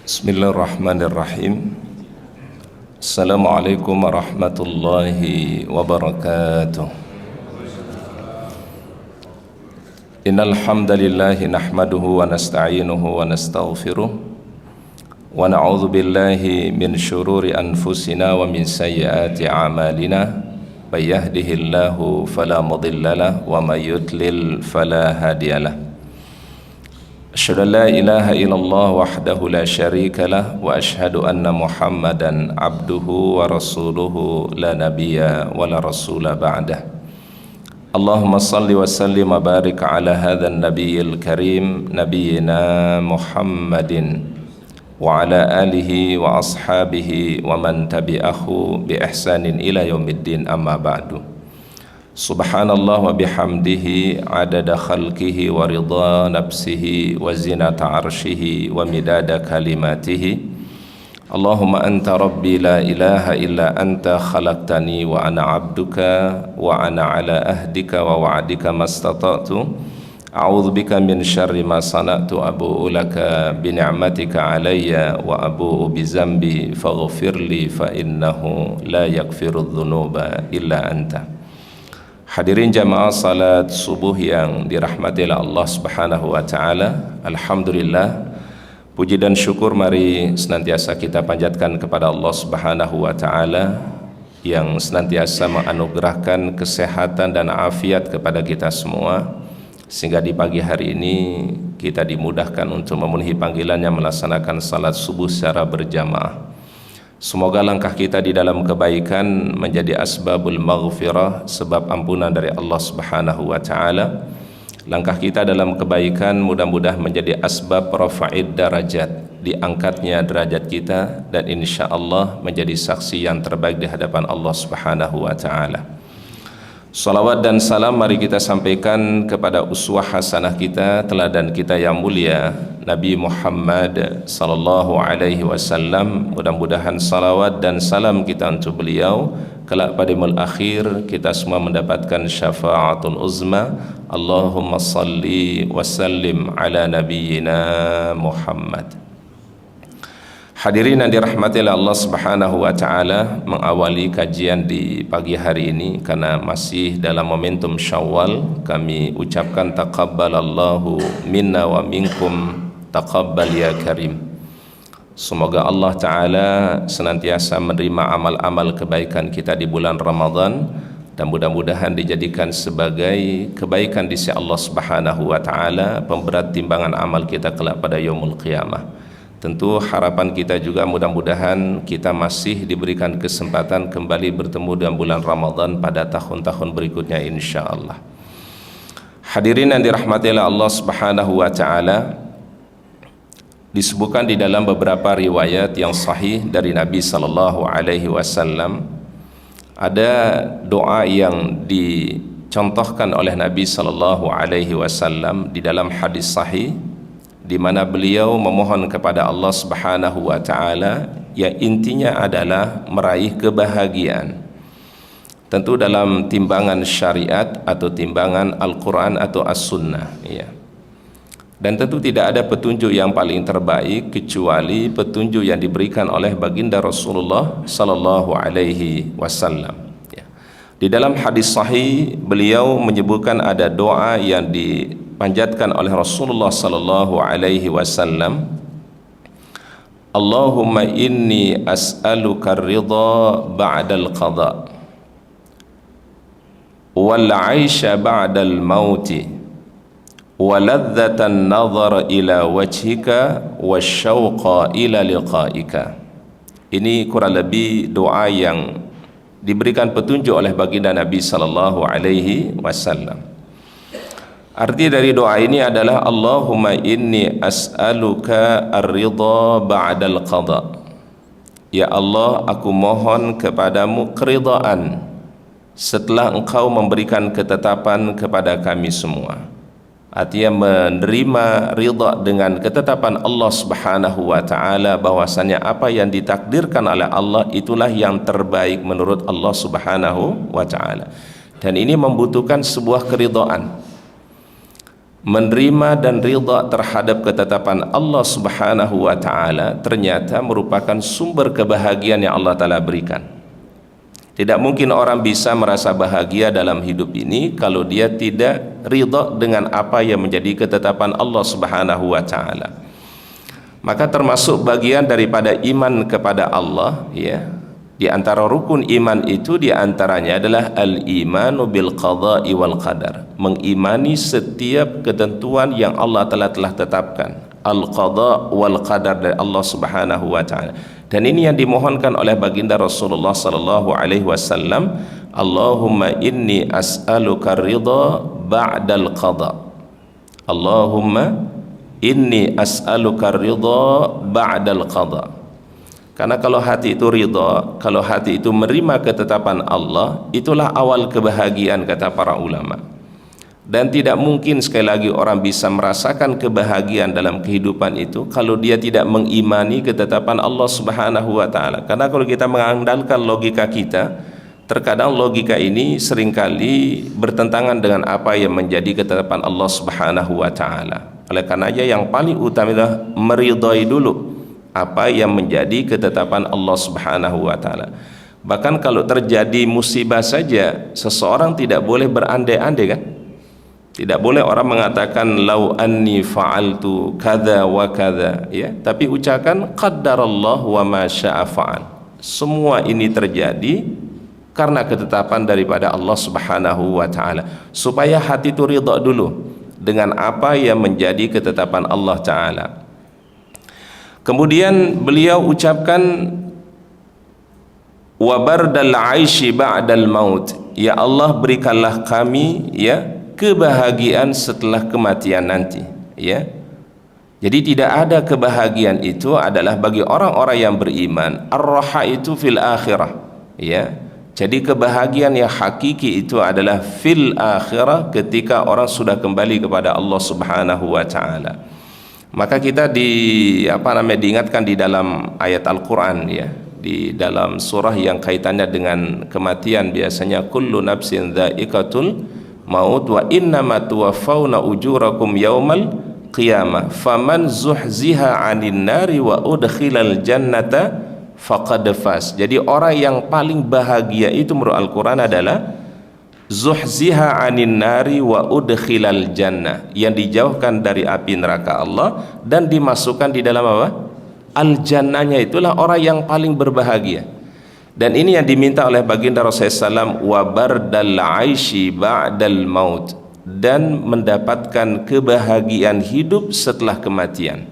Bismillahirrahmanirrahim. Assalamualaikum warahmatullahi wabarakatuh. Innal hamdalillah nahmaduhu wa nasta'inuhu wa nastaghfiruh wa na'udzu billahi min syururi anfusina wa min sayyiati a'malina. May yahdihillahu fala mudhillalah wa may yudlil fala hadiyalah. Asyhadu an la ilaha illallah wahdahu la syarika lah wa asyhadu anna Muhammadan abduhu wa rasuluhu la nabiyya wa la rasula ba'dah. Allahumma salli wa sallim wa barik ala hadzal nabiyil karim nabiyyina Muhammadin wa ala alihi wa ashabihi wa man tabi'ahu bi ihsanin ila yaumiddin, amma ba'du. Subhanallah wa bihamdihi adada khalqihi wa ridha nafsihi wa zinata arshihi wa midada kalimatihi. Allahumma anta rabbi la ilaha illa anta khalaqtani wa ana abduka wa ana ala ahdika wa wa'dika mastata'tu. A'udzu bika min syarri ma sana'tu, abu'u laka bi ni'matika alayya wa abu'u bi zambi faghfirli fa innahu la yaghfiru dzunuba illa anta. Hadirin jamaah salat subuh yang dirahmati oleh Allah Subhanahu wa taala. Alhamdulillah, puji dan syukur mari senantiasa kita panjatkan kepada Allah Subhanahu wa taala yang senantiasa menganugerahkan kesehatan dan afiat kepada kita semua, sehingga di pagi hari ini kita dimudahkan untuk memenuhi panggilannya melaksanakan salat subuh secara berjamaah. Semoga langkah kita di dalam kebaikan menjadi asbabul maghfirah, sebab ampunan dari Allah Subhanahu wa taala. Langkah kita dalam kebaikan mudah-mudahan menjadi asbab rafa'id darajat, diangkatnya derajat kita, dan insyaallah menjadi saksi yang terbaik di hadapan Allah Subhanahu wa taala. Salawat dan salam mari kita sampaikan kepada uswah hasanah kita, teladan kita yang mulia, Nabi Muhammad sallallahu alaihi wasallam. Mudah-mudahan salawat dan salam kita untuk beliau kelak pada yaumul akhir kita semua mendapatkan syafaatul uzma. Allahumma salli wa sallim ala nabiyyina Muhammad. Hadirin yang dirahmati oleh Allah Subhanahu wa taala, mengawali kajian di pagi hari ini karena masih dalam momentum Syawal, kami ucapkan taqabbalallahu minna wa minkum, taqabbal ya karim. Semoga Allah taala senantiasa menerima amal-amal kebaikan kita di bulan Ramadan, dan mudah-mudahan dijadikan sebagai kebaikan di sisi Allah Subhanahu wa taala, pemberat timbangan amal kita kelak pada yaumul qiyamah. Tentu harapan kita juga mudah-mudahan kita masih diberikan kesempatan kembali bertemu dengan bulan Ramadan pada tahun-tahun berikutnya insyaallah. Hadirin yang dirahmati oleh Allah Subhanahu wa taala, disebutkan di dalam beberapa riwayat yang sahih dari Nabi sallallahu alaihi wasallam, ada doa yang dicontohkan oleh Nabi sallallahu alaihi wasallam di dalam hadis sahih, di mana beliau memohon kepada Allah Subhanahu wa taala yang intinya adalah meraih kebahagiaan. Tentu dalam timbangan syariat atau timbangan Al-Qur'an atau As-Sunnah, ya. Dan tentu tidak ada petunjuk yang paling terbaik kecuali petunjuk yang diberikan oleh baginda Rasulullah sallallahu alaihi wasallam. Di dalam hadis sahih beliau menyebutkan ada doa yang dipanjatkan oleh Rasulullah sallallahu alaihi wasallam. Allahumma inni as'aluka ridha ba'dal qada wal 'aisha ba'dal mauti wa ladzatan nazar ila wajhika wasyauqa ila liqa'ika. Ini kurang lebih doa yang diberikan petunjuk oleh baginda Nabi sallallahu alaihi wasallam. Arti dari doa ini adalah Allahumma inni as'aluka ar-ridha ba'dal qada. Ya Allah, aku mohon kepadamu keridhaan setelah engkau memberikan ketetapan kepada kami semua. Artinya menerima ridha dengan ketetapan Allah Subhanahu wa taala, bahwasanya apa yang ditakdirkan oleh Allah itulah yang terbaik menurut Allah Subhanahu wa taala. Dan ini membutuhkan sebuah keridhaan. menerima dan ridha terhadap ketetapan Allah Subhanahu wa taala ternyata merupakan sumber kebahagiaan yang Allah taala berikan. Tidak mungkin orang bisa merasa bahagia dalam hidup ini kalau dia tidak ridha dengan apa yang menjadi ketetapan Allah Subhanahu wa taala. Maka termasuk bagian daripada iman kepada Allah, ya. Di antara rukun iman itu di antaranya adalah al-imanu bil qada'i wal qadar. Mengimani setiap ketentuan yang Allah telah tetapkan. Al-qada' wal qadar dari Allah Subhanahu wa taala. Dan ini yang dimohonkan oleh baginda Rasulullah sallallahu alaihi wasallam, Allahumma inni as'aluka ridha ba'dal qada. Allahumma inni as'aluka ridha ba'dal qada. Karena kalau hati itu ridha, kalau hati itu menerima ketetapan Allah, itulah awal kebahagiaan kata para ulama. Dan tidak mungkin sekali lagi orang bisa merasakan kebahagiaan dalam kehidupan itu kalau dia tidak mengimani ketetapan Allah Subhanahu wa taala. Karena kalau kita mengandalkan logika kita, terkadang logika ini seringkali bertentangan dengan apa yang menjadi ketetapan Allah Subhanahu wa taala. Oleh karenanya yang paling utama adalah meridhai dulu apa yang menjadi ketetapan Allah Subhanahu wa taala. Bahkan kalau terjadi musibah saja, seseorang tidak boleh berandai-andai, kan? Tidak boleh orang mengatakan lau anni fa'altu kadza wa kadza, ya, tapi ucapkan qaddarallah wa ma syaa fa'al. Semua ini terjadi karena ketetapan daripada Allah Subhanahu wa taala. Supaya hati itu ridha dulu dengan apa yang menjadi ketetapan Allah taala. Kemudian beliau ucapkan wa bardal 'aishi ba'dal maut. Ya Allah, berikanlah kami, ya, kebahagiaan setelah kematian nanti, ya. Jadi tidak ada kebahagiaan itu adalah bagi orang-orang yang beriman. Ar-raha itu fil akhirah, ya. Jadi kebahagiaan yang hakiki itu adalah fil akhirah ketika orang sudah kembali kepada Allah Subhanahu wa taala. Maka kita diingatkan di dalam ayat Al-Qur'an, ya, di dalam surah yang kaitannya dengan kematian, biasanya kullu nafsin dha'iqatul maut wa innama tuwaffawna ujurakum yaumal qiyamah faman zuhziha 'anil nari wa udkhilal jannata faqad faz. Jadi orang yang paling bahagia itu menurut Al-Qur'an adalah zuhziha 'anil nari wa udkhilal jannah, yang dijauhkan dari api neraka Allah dan dimasukkan di dalam apa? Al-jannahnya. Itulah orang yang paling berbahagia. Dan ini yang diminta oleh baginda Rasulullah SAW, wa bardal 'aishi ba'dal maut, dan mendapatkan kebahagiaan hidup setelah kematian.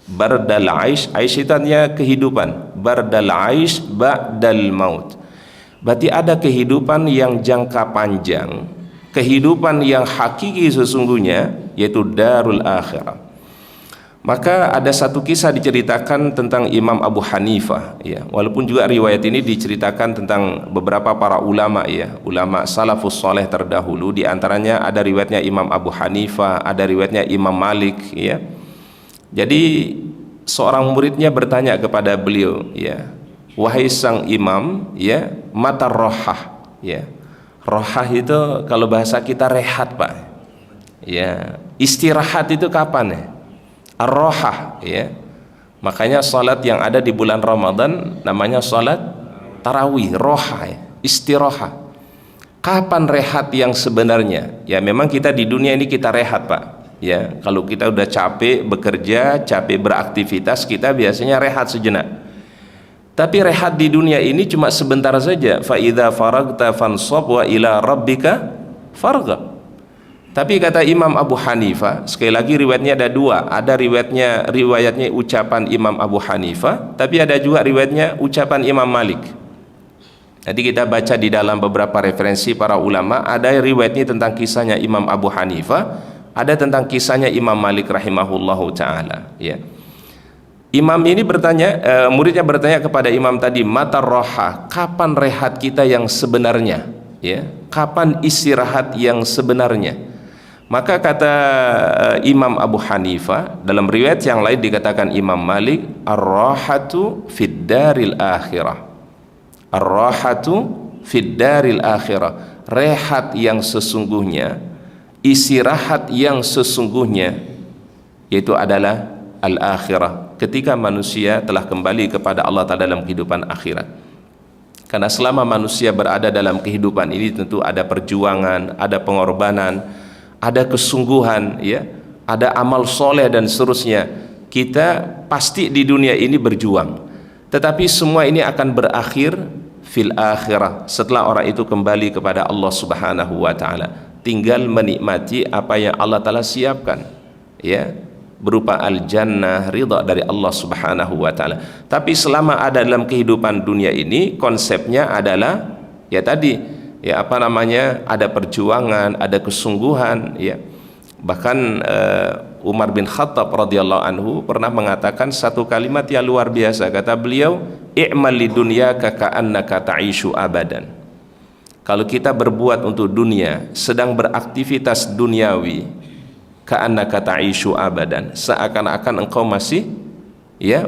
Bardal 'aish, 'aish itu artinya kehidupan. Bardal 'aish ba'dal maut. Berarti ada kehidupan yang jangka panjang, kehidupan yang hakiki sesungguhnya, yaitu darul akhirah. Maka ada satu kisah diceritakan tentang Imam Abu Hanifah, ya. Walaupun juga riwayat ini diceritakan tentang beberapa para ulama, ya, ulama salafus soleh terdahulu. Di antaranya ada riwayatnya Imam Abu Hanifah, ada riwayatnya Imam Malik, ya. Jadi seorang muridnya bertanya kepada beliau, ya, wahai sang imam, ya, mata rohah, ya. Rohah itu kalau bahasa kita rehat, Pak, ya. Istirahat itu kapan, ya? Ar-rohah, ya. Makanya salat yang ada di bulan Ramadan namanya salat tarawih, rohah, ya, istirahat. Kapan rehat yang sebenarnya? Ya memang kita di dunia ini kita rehat, Pak, ya. Kalau kita udah capek bekerja, capek beraktivitas, kita biasanya rehat sejenak. Tapi rehat di dunia ini cuma sebentar saja. Fa idza faragta fansab wa ila rabbika farghab. Tapi kata Imam Abu Hanifah, sekali lagi riwayatnya ada dua. Ada riwayatnya ucapan Imam Abu Hanifah, tapi ada juga riwayatnya ucapan Imam Malik. Jadi kita baca di dalam beberapa referensi para ulama, ada riwayatnya tentang kisahnya Imam Abu Hanifah, ada tentang kisahnya Imam Malik rahimahullahu taala, ya. Imam ini bertanya, muridnya bertanya kepada imam tadi, mata roha, kapan rehat kita yang sebenarnya, ya, kapan istirahat yang sebenarnya? Maka kata Imam Abu Hanifah, dalam riwayat yang lain dikatakan Imam Malik, ar-rahatu fid daril akhirah. Ar-rahatu fid daril akhirah. Rehat yang sesungguhnya istirahat yang sesungguhnya yaitu adalah al-akhirah, ketika manusia telah kembali kepada Allah Ta'ala dalam kehidupan akhirat. Karena selama manusia berada dalam kehidupan ini tentu ada perjuangan, ada pengorbanan, ada kesungguhan, ya, ada amal soleh dan seterusnya. Kita pasti di dunia ini berjuang, tetapi semua ini akan berakhir fil akhirah, setelah orang itu kembali kepada Allah Subhanahu wa Ta'ala. Tinggal menikmati apa yang Allah Ta'ala siapkan, ya, berupa al-jannah, ridha dari Allah Subhanahu wa Ta'ala. Tapi selama ada dalam kehidupan dunia ini, konsepnya adalah ya tadi, ya apa namanya, ada perjuangan, ada kesungguhan, ya. Bahkan Umar bin Khattab radhiyallahu anhu pernah mengatakan satu kalimat yang luar biasa. Kata beliau, i'mal lidunyaka ka'annaka ta'ishu abadan. Kalau kita berbuat untuk dunia, sedang beraktivitas duniawi, ka'annaka ta'ishu abadan, seakan-akan engkau masih, ya,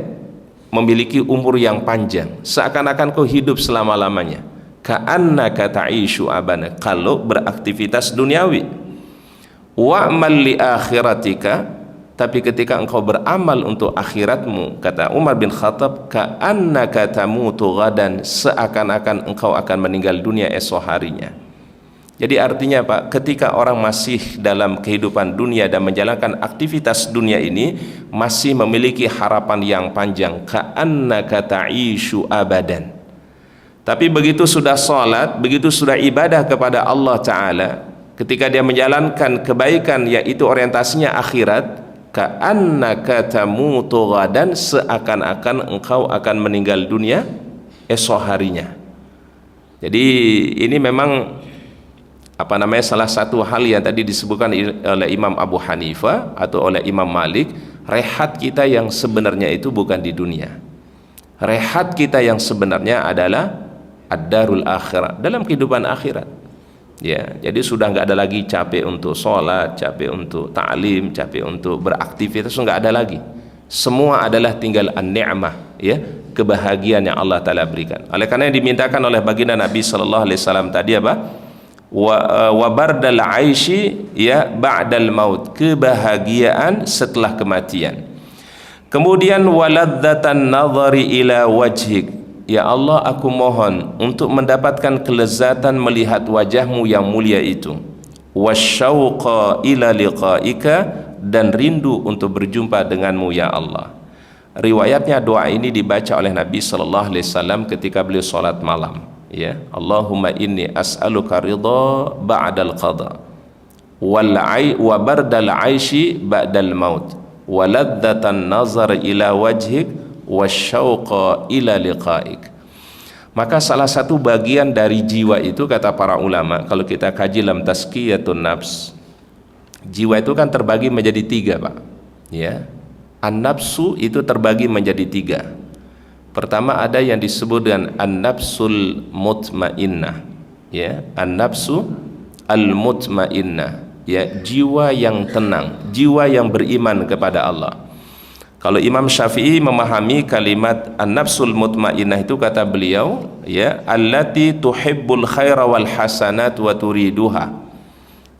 memiliki umur yang panjang, seakan-akan kau hidup selama-lamanya. Ka'annaka ta'ishu abadan, kalau beraktivitas duniawi. Wa'mal li akhiratika, tapi ketika engkau beramal untuk akhiratmu, kata Umar bin Khattab, ka'annaka tamutu ghadan, seakan-akan engkau akan meninggal dunia esok harinya. Jadi artinya Pak, ketika orang masih dalam kehidupan dunia dan menjalankan aktivitas dunia ini, masih memiliki harapan yang panjang, ka'annaka ta'ishu abadan. Tapi begitu sudah salat, begitu sudah ibadah kepada Allah Ta'ala, ketika dia menjalankan kebaikan yaitu orientasinya akhirat, ka'annaka tamutu ghadan, seakan-akan engkau akan meninggal dunia esok harinya. Jadi ini memang apa namanya, salah satu hal yang tadi disebutkan oleh Imam Abu Hanifah atau oleh Imam Malik, rehat kita yang sebenarnya itu bukan di dunia. Rehat kita yang sebenarnya adalah ad-darul akhirah, dalam kehidupan akhirat. Ya, jadi sudah nggak ada lagi capek untuk sholat, capek untuk ta'lim, capek untuk beraktivitas, nggak ada lagi. Semua adalah tinggal an-ni'mah, ya, kebahagiaan yang Allah Ta'ala berikan. Oleh karena yang dimintakan oleh baginda Nabi Sallallahu Alaihi Wasallam tadi apa? Wa bardal aishi, ya, ba'dal maut, kebahagiaan setelah kematian. Kemudian waladzatan nazari ila wajhik, ya Allah, aku mohon untuk mendapatkan kelezatan melihat wajahmu yang mulia itu. Wasyauqa ila liqaika, dan rindu untuk berjumpa denganmu ya Allah. Riwayatnya doa ini dibaca oleh Nabi Sallallahu Alaihi Wasallam ketika beliau sholat malam, ya. Allahumma inni as'aluka ridha ba'dal qada wa bardal aishi ba'dal maut wa ladzatan nazar ila wajhik wasyauqa ila liqaik. Maka salah satu bagian dari jiwa itu, kata para ulama, kalau kita kaji dalam tazkiyatun nafs, jiwa itu kan terbagi menjadi tiga Pak, ya. An-nafsu itu terbagi menjadi tiga. Pertama ada yang disebut dengan an-nafsul mutmainnah, ya, an-nafsu al-mutmainnah, ya, jiwa yang tenang, jiwa yang beriman kepada Allah. Kalau Imam Syafi'i memahami kalimat an-nafsul mutmainnah itu, kata beliau, ya, allati tuhibbul khaira wal hasanat wa turiduha,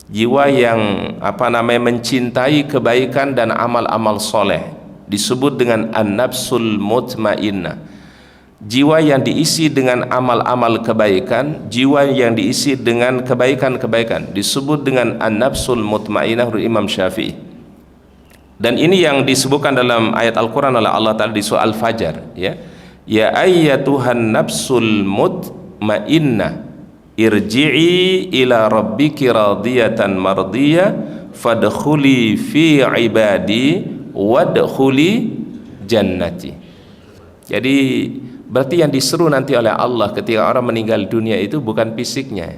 jiwa yang apa namanya, mencintai kebaikan dan amal-amal soleh, disebut dengan an-nafsul mutmainnah. Jiwa yang diisi dengan amal-amal kebaikan, jiwa yang diisi dengan kebaikan-kebaikan, disebut dengan an-nafsul mutmainnah menurut Imam Syafi'i. Dan ini yang disebutkan dalam ayat Al-Quran oleh Allah Ta'ala di surah Al-Fajr, ya, ya ayyatuhan nafsul mutmainnah irji'i ila rabbiki radiyatan mardiyah fadkhuli fi ibadi wadkhuli jannati. Jadi berarti yang diseru nanti oleh Allah ketika orang meninggal dunia itu bukan fisiknya,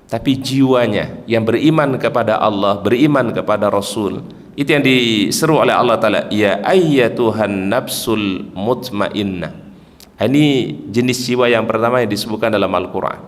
tapi jiwanya yang beriman kepada Allah, beriman kepada Rasul. Itu yang diseru oleh Allah Ta'ala, ya ayyatuhan nafsul mutmainnah. Ini jenis jiwa yang pertama yang disebutkan dalam Al-Quran.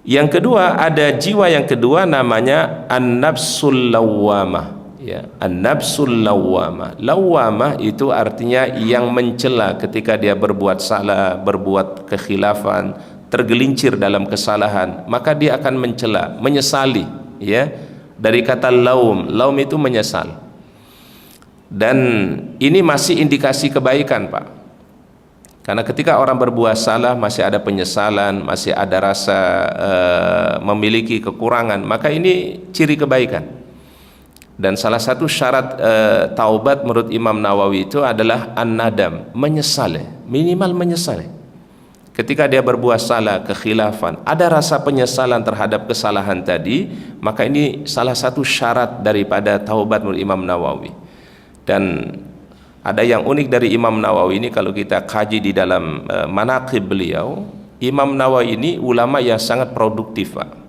Yang kedua, ada jiwa yang kedua namanya an-nafsul lawwamah, ya, an-nafsul lawwamah. Lawwamah itu artinya yang mencela ketika dia berbuat salah, berbuat kekhilafan, tergelincir dalam kesalahan, maka dia akan mencela, menyesali, ya, dari kata laum. Laum itu menyesal. Dan ini masih indikasi kebaikan, Pak. Karena ketika orang berbuat salah masih ada penyesalan, masih ada rasa memiliki kekurangan, maka ini ciri kebaikan. Dan salah satu syarat taubat menurut Imam Nawawi itu adalah an-nadam, menyesal, minimal menyesal. Ketika dia berbuat salah, kekhilafan, ada rasa penyesalan terhadap kesalahan tadi, maka ini salah satu syarat daripada taubat menurut Imam Nawawi. Dan ada yang unik dari Imam Nawawi ini, kalau kita kaji di dalam manaqib beliau, Imam Nawawi ini ulama yang sangat produktif, Pak.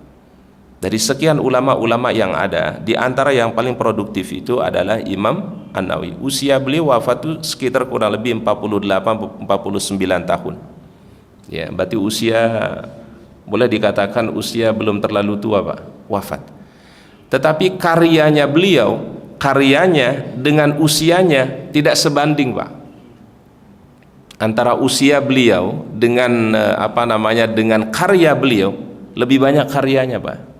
Dari sekian ulama-ulama yang ada, di antara yang paling produktif itu adalah Imam An-Nawawi. Usia beliau wafat itu sekitar kurang lebih 48-49 tahun. Ya, berarti usia boleh dikatakan usia belum terlalu tua, Pak, wafat. Tetapi karyanya beliau, karyanya dengan usianya tidak sebanding, Pak. Antara usia beliau dengan dengan karya beliau, lebih banyak karyanya, Pak.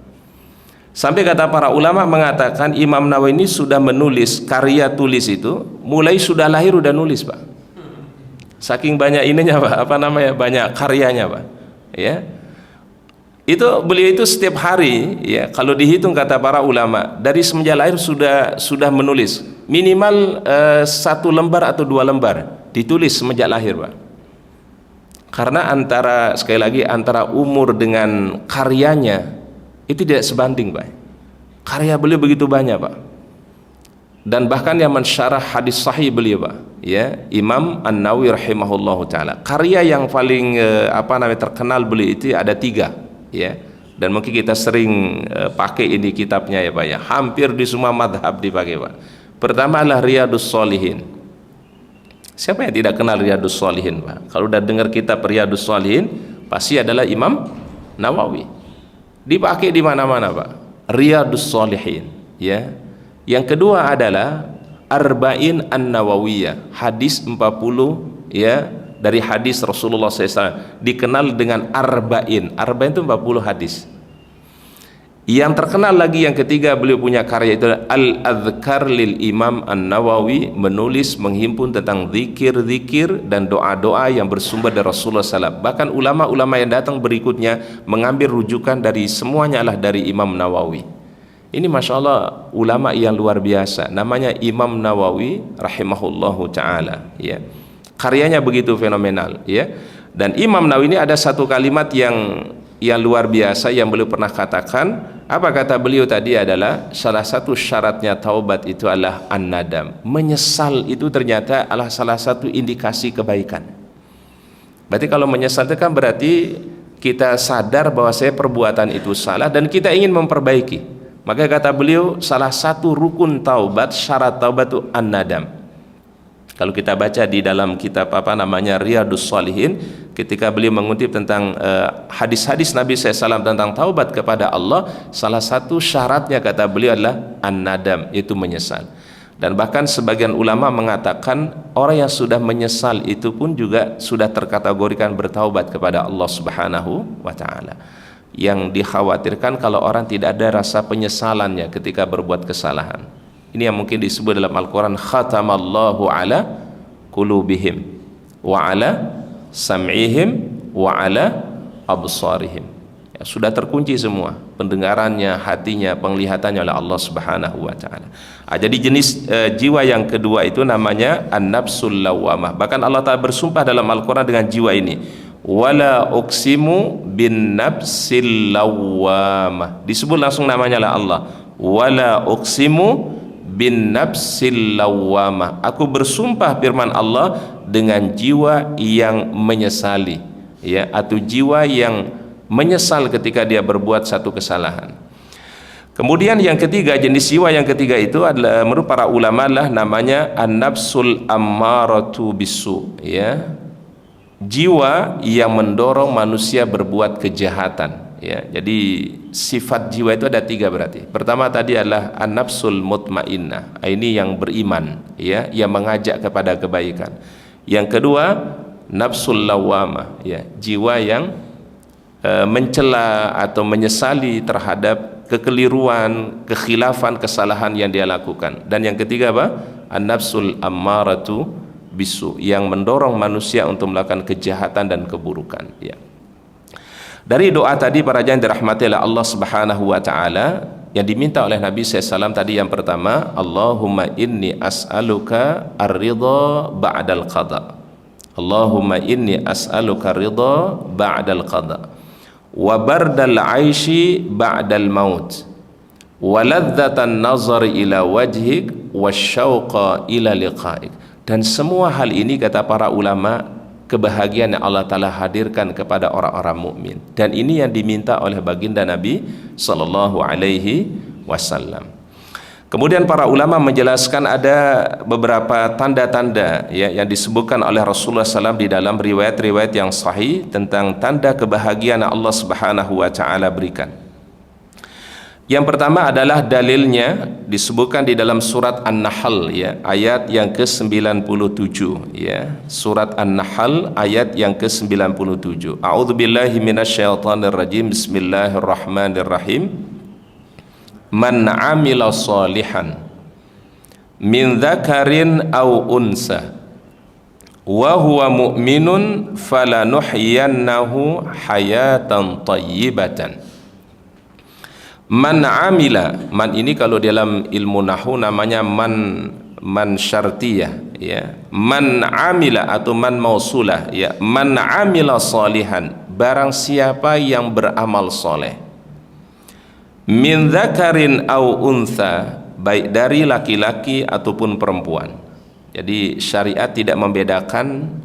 Sampai kata para ulama mengatakan Imam Nawawi ini sudah menulis karya tulis itu mulai sudah lahir udah nulis, Pak. Saking banyak ininya, Pak, banyak karyanya, Pak. Ya. Itu beliau itu setiap hari, ya, kalau dihitung kata para ulama dari semenjak lahir sudah menulis minimal 1 lembar atau 2 lembar ditulis semenjak lahir, Pak. Karena sekali lagi antara umur dengan karyanya itu tidak sebanding, Pak. Karya beliau begitu banyak, Pak. Dan bahkan yang mensyarah hadis sahih beliau, Pak, ya, Imam An-Nawawi rahimahullahu taala. Karya yang paling terkenal beliau itu ada 3. Ya, dan mungkin kita sering pakai ini kitabnya, ya, Pak, ya. Hampir di semua madhab dipakai, Pak. Pertama adalah Riyadus Shalihin. Siapa yang tidak kenal Riyadus Shalihin, Pak? Kalau udah dengar kitab Riyadus Shalihin, pasti adalah Imam Nawawi. Dipakai di mana-mana, Pak. Riyadus Shalihin, ya. Yang kedua adalah Arba'in An-Nawawiyah, hadis 40, ya, dari hadis Rasulullah SAW, dikenal dengan Arba'in. Arba'in itu 40 hadis. Yang terkenal lagi yang ketiga beliau punya karya itu Al-Adhkar lil Imam An-Nawawi, menulis menghimpun tentang zikir-zikir dan doa-doa yang bersumber dari Rasulullah SAW. Bahkan ulama-ulama yang datang berikutnya mengambil rujukan dari semuanya adalah dari Imam Nawawi. Ini Masya Allah ulama yang luar biasa, namanya Imam Nawawi rahimahullahu ta'ala, ya. Karyanya begitu fenomenal, ya. Dan Imam Nawawi ini ada satu kalimat yang luar biasa yang beliau pernah katakan. Apa kata beliau tadi adalah salah satu syaratnya taubat itu adalah an-nadam. Menyesal itu ternyata adalah salah satu indikasi kebaikan. Berarti kalau menyesal itu kan berarti kita sadar bahwa saya perbuatan itu salah dan kita ingin memperbaiki. Maka kata beliau salah satu rukun taubat, syarat taubat itu an-nadam. Kalau kita baca di dalam kitab Riyadus Shalihin, ketika beliau mengutip tentang hadis-hadis Nabi SAW tentang taubat kepada Allah, salah satu syaratnya kata beliau adalah an-nadam, yaitu menyesal. Dan bahkan sebagian ulama mengatakan orang yang sudah menyesal itu pun juga sudah terkategorikan bertaubat kepada Allah Subhanahu wa ta'ala. Yang dikhawatirkan kalau orang tidak ada rasa penyesalannya ketika berbuat kesalahan. Ini yang mungkin disebut dalam Al-Quran, khatamallahu ala qulubihim wa ala sam'ihim wa ala absarihim. Ya, sudah terkunci semua pendengarannya, hatinya, penglihatannya oleh Allah Subhanahu wa ta'ala. Jadi jenis jiwa yang kedua itu namanya an-nafsul lawamah. Bahkan Allah Ta'ala bersumpah dalam Al-Quran dengan jiwa ini, wala uqsimu bin nafsil lawamah. Disebut langsung namanya oleh Allah, wala uqsimu bin nafsil lawamah. Aku bersumpah, firman Allah, dengan jiwa yang menyesali, ya, atau jiwa yang menyesal ketika dia berbuat satu kesalahan. Kemudian yang ketiga, jenis jiwa yang ketiga itu adalah menurut para ulama lah namanya an-nafsul ammaratu bisu, ya. Jiwa yang mendorong manusia berbuat kejahatan, ya. Jadi sifat jiwa itu ada 3 berarti. Pertama tadi adalah an-nafsul mutmainnah, ini yang beriman, ya, yang mengajak kepada kebaikan. Yang kedua nafsul lawamah, ya, jiwa yang mencela atau menyesali terhadap kekeliruan, kekhilafan, kesalahan yang dia lakukan. Dan yang ketiga apa? An-nafsul ammaratu bisu, yang mendorong manusia untuk melakukan kejahatan dan keburukan. Ya. Dari doa tadi para jamaah dirahmati oleh Allah Subhanahu wa taala, yang diminta oleh Nabi SAW tadi yang pertama, Allahumma inni as'aluka ar-ridha ba'dal qada. Allahumma inni as'aluka ar-ridha ba'dal qada wa bardal 'aishi ba'dal maut wa ladzatan nazari ila wajhik wasyauqa ila liqa'ik. Dan semua hal ini, kata para ulama, kebahagiaan yang Allah Ta'ala hadirkan kepada orang-orang mukmin, dan ini yang diminta oleh baginda Nabi sallallahu alaihi wasallam. Kemudian para ulama menjelaskan ada beberapa tanda-tanda ya, yang disebutkan oleh Rasulullah SAW di dalam riwayat-riwayat yang sahih tentang tanda kebahagiaan yang Allah Subhanahu wa taala berikan. Yang pertama adalah dalilnya disebutkan di dalam surat An-Nahl ya, ayat yang ke-97 ya. Surat An-Nahl ayat yang ke-97. A'udzubillahi minasyaitonirrajim. Bismillahirrahmanirrahim. Man 'amila shalihan min dzakarin aw unsa wa huwa mu'minun falanuhyiyannahu hayatan thayyibatan. Man amila, man ini kalau dalam ilmu nahwu namanya man syartiyah ya. Man amila atau man mausulah ya. Man amila salihan, barang siapa yang beramal soleh, min dzakarin au untha, baik dari laki-laki ataupun perempuan. Jadi syariat tidak membedakan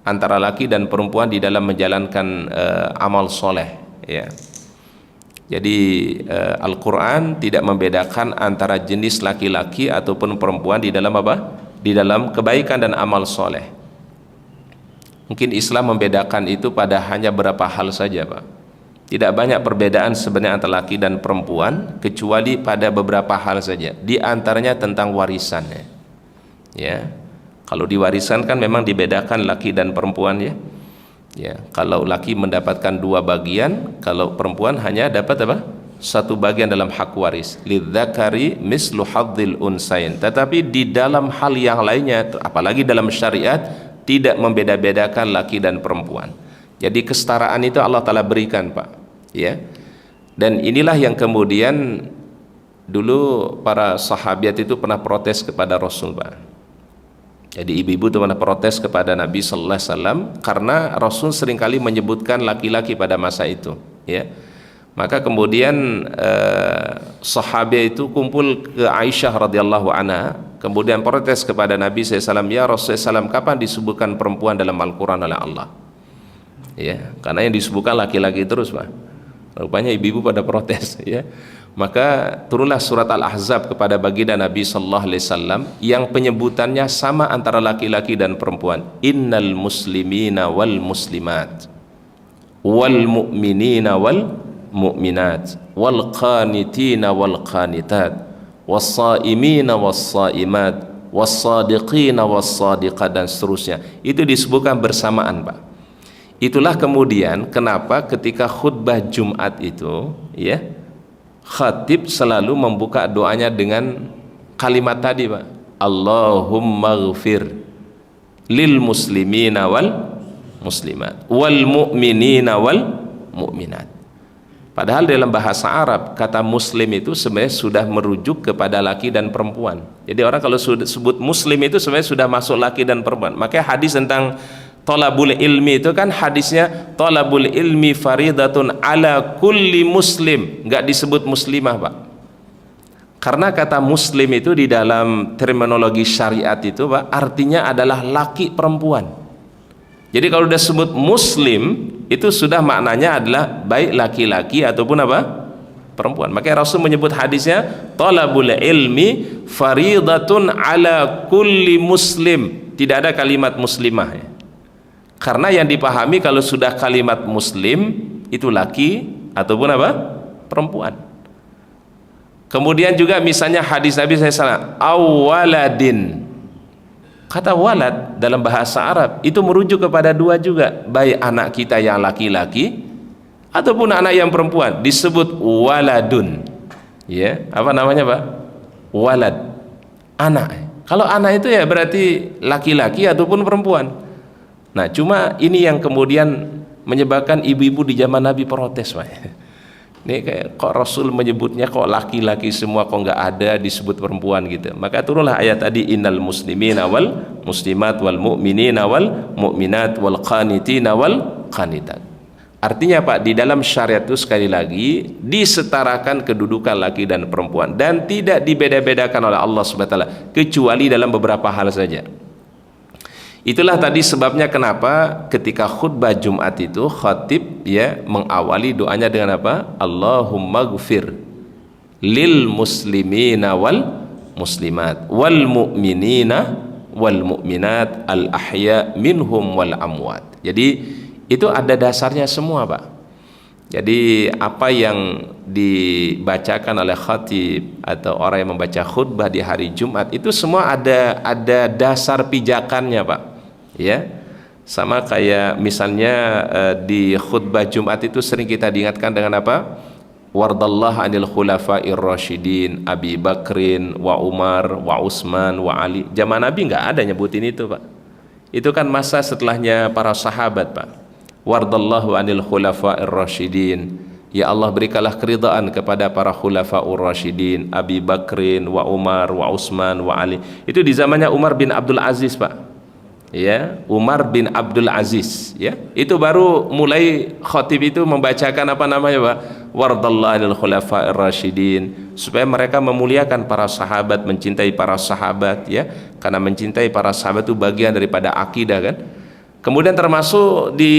antara laki dan perempuan di dalam menjalankan amal soleh ya. Jadi Al-Quran tidak membedakan antara jenis laki-laki ataupun perempuan di dalam apa? Di dalam kebaikan dan amal soleh. Mungkin Islam membedakan itu pada hanya beberapa hal saja, Pak. Tidak banyak perbedaan sebenarnya antara laki dan perempuan, kecuali pada beberapa hal saja. Di antaranya tentang warisannya. Ya, kalau diwariskan kan memang dibedakan laki dan perempuan ya. Ya, kalau laki mendapatkan 2 bagian, kalau perempuan hanya dapat apa? 1 bagian dalam hak waris. Lidzakari mislu hadzil unsain. Tetapi di dalam hal yang lainnya, apalagi dalam syariat, tidak membeda-bedakan laki dan perempuan. Jadi kesetaraan itu Allah Ta'ala berikan, Pak. Ya. Dan inilah yang kemudian dulu para sahabat itu pernah protes kepada Rasul, Pak. Jadi ibu-ibu itu pernah protes kepada Nabi Sallallahu Alaihi Wasallam karena Rasul seringkali menyebutkan laki-laki pada masa itu, ya. Maka kemudian sahabat itu kumpul ke Aisyah radhiyallahu anha, kemudian protes kepada Nabi SAW, ya Rasulullah SAW, kapan disebutkan perempuan dalam Al-Quran oleh Allah? Ya, karena yang disebutkan laki-laki terus, Pak. Rupanya ibu-ibu pada protes, ya. Maka turunlah surat Al-Ahzab kepada baginda Nabi sallallahu alaihi wasallam yang penyebutannya sama antara laki-laki dan perempuan. Innal muslimina wal muslimat wal mu'minina wal mu'minat wal qanitina wal qanitat was saimina was saimat was sadiqina was sadiqat, dan seterusnya. Itu disebutkan bersamaan, Pak. Itulah kemudian kenapa ketika khutbah Jumat itu ya, khatib selalu membuka doanya dengan kalimat tadi, Pak. Allahumma ghfir lil muslimina wal muslimat wal mu'minina wal mu'minat. Padahal dalam bahasa Arab kata muslim itu sebenarnya sudah merujuk kepada laki dan perempuan. Jadi orang kalau sebut muslim itu sebenarnya sudah masuk laki dan perempuan. Makanya hadis tentang thalabul ilmi itu kan hadisnya thalabul ilmi faridatun ala kulli muslim, nggak disebut muslimah, Pak. Karena kata muslim itu di dalam terminologi syariat itu, Pak, artinya adalah laki perempuan. Jadi kalau udah sebut muslim itu sudah maknanya adalah baik laki-laki ataupun apa? Perempuan. Makanya Rasul menyebut hadisnya thalabul ilmi faridatun ala kulli muslim. Tidak ada kalimat muslimah ya. Karena yang dipahami kalau sudah kalimat muslim itu laki ataupun apa? Perempuan. Kemudian juga misalnya hadis Nabi SAW, awaladin. Kata walad dalam bahasa Arab itu merujuk kepada 2 juga, baik anak kita yang laki-laki ataupun anak yang perempuan disebut waladun. Ya, apa namanya Pak? Walad, anak. Kalau anak itu ya berarti laki-laki ataupun perempuan. Nah, cuma ini yang kemudian menyebabkan ibu-ibu di zaman Nabi protes, Pak. Ini kayak kok Rasul menyebutnya kok laki-laki semua, kok nggak ada disebut perempuan gitu. Maka turunlah ayat tadi, innal muslimina wal muslimat wal mu'minina wal mu'minat wal qanitina wal qanitat. Artinya Pak, di dalam syariat itu sekali lagi disetarakan kedudukan laki dan perempuan dan tidak dibeda-bedakan oleh Allah Subhanahu wa taala kecuali dalam beberapa hal saja. Itulah tadi sebabnya kenapa ketika khutbah Jumat itu khatib ya mengawali doanya dengan apa? Allahumma gfir lil muslimina wal muslimat wal mu'minina wal mu'minat al ahya minhum wal amwat. Jadi itu ada dasarnya semua, Pak. Jadi apa yang dibacakan oleh khatib atau orang yang membaca khutbah di hari Jumat itu semua ada dasar pijakannya, Pak. Ya, sama kayak misalnya di khutbah Jumat itu sering kita diingatkan dengan apa? Wardallah anil khulafa'ir rasyidin Abi Bakrin wa Umar wa Utsman wa Ali. Zaman Nabi nggak ada nyebutin itu, Pak. Itu kan masa setelahnya para sahabat, Pak. Wardallahu anil khulafa'ir rasyidin. Ya Allah, berikanlah keridhaan kepada para khulafa'ur rasyidin Abi Bakrin wa Umar wa Utsman wa Ali. Itu di zamannya Umar bin Abdul Aziz, Pak. Ya, Umar bin Abdul Aziz, ya. Itu baru mulai khatib itu membacakan apa namanya, Pak? Wardallahu anil khulafa'ir rasyidin, supaya mereka memuliakan para sahabat, mencintai para sahabat, ya. Karena mencintai para sahabat itu bagian daripada akidah, kan? Kemudian termasuk di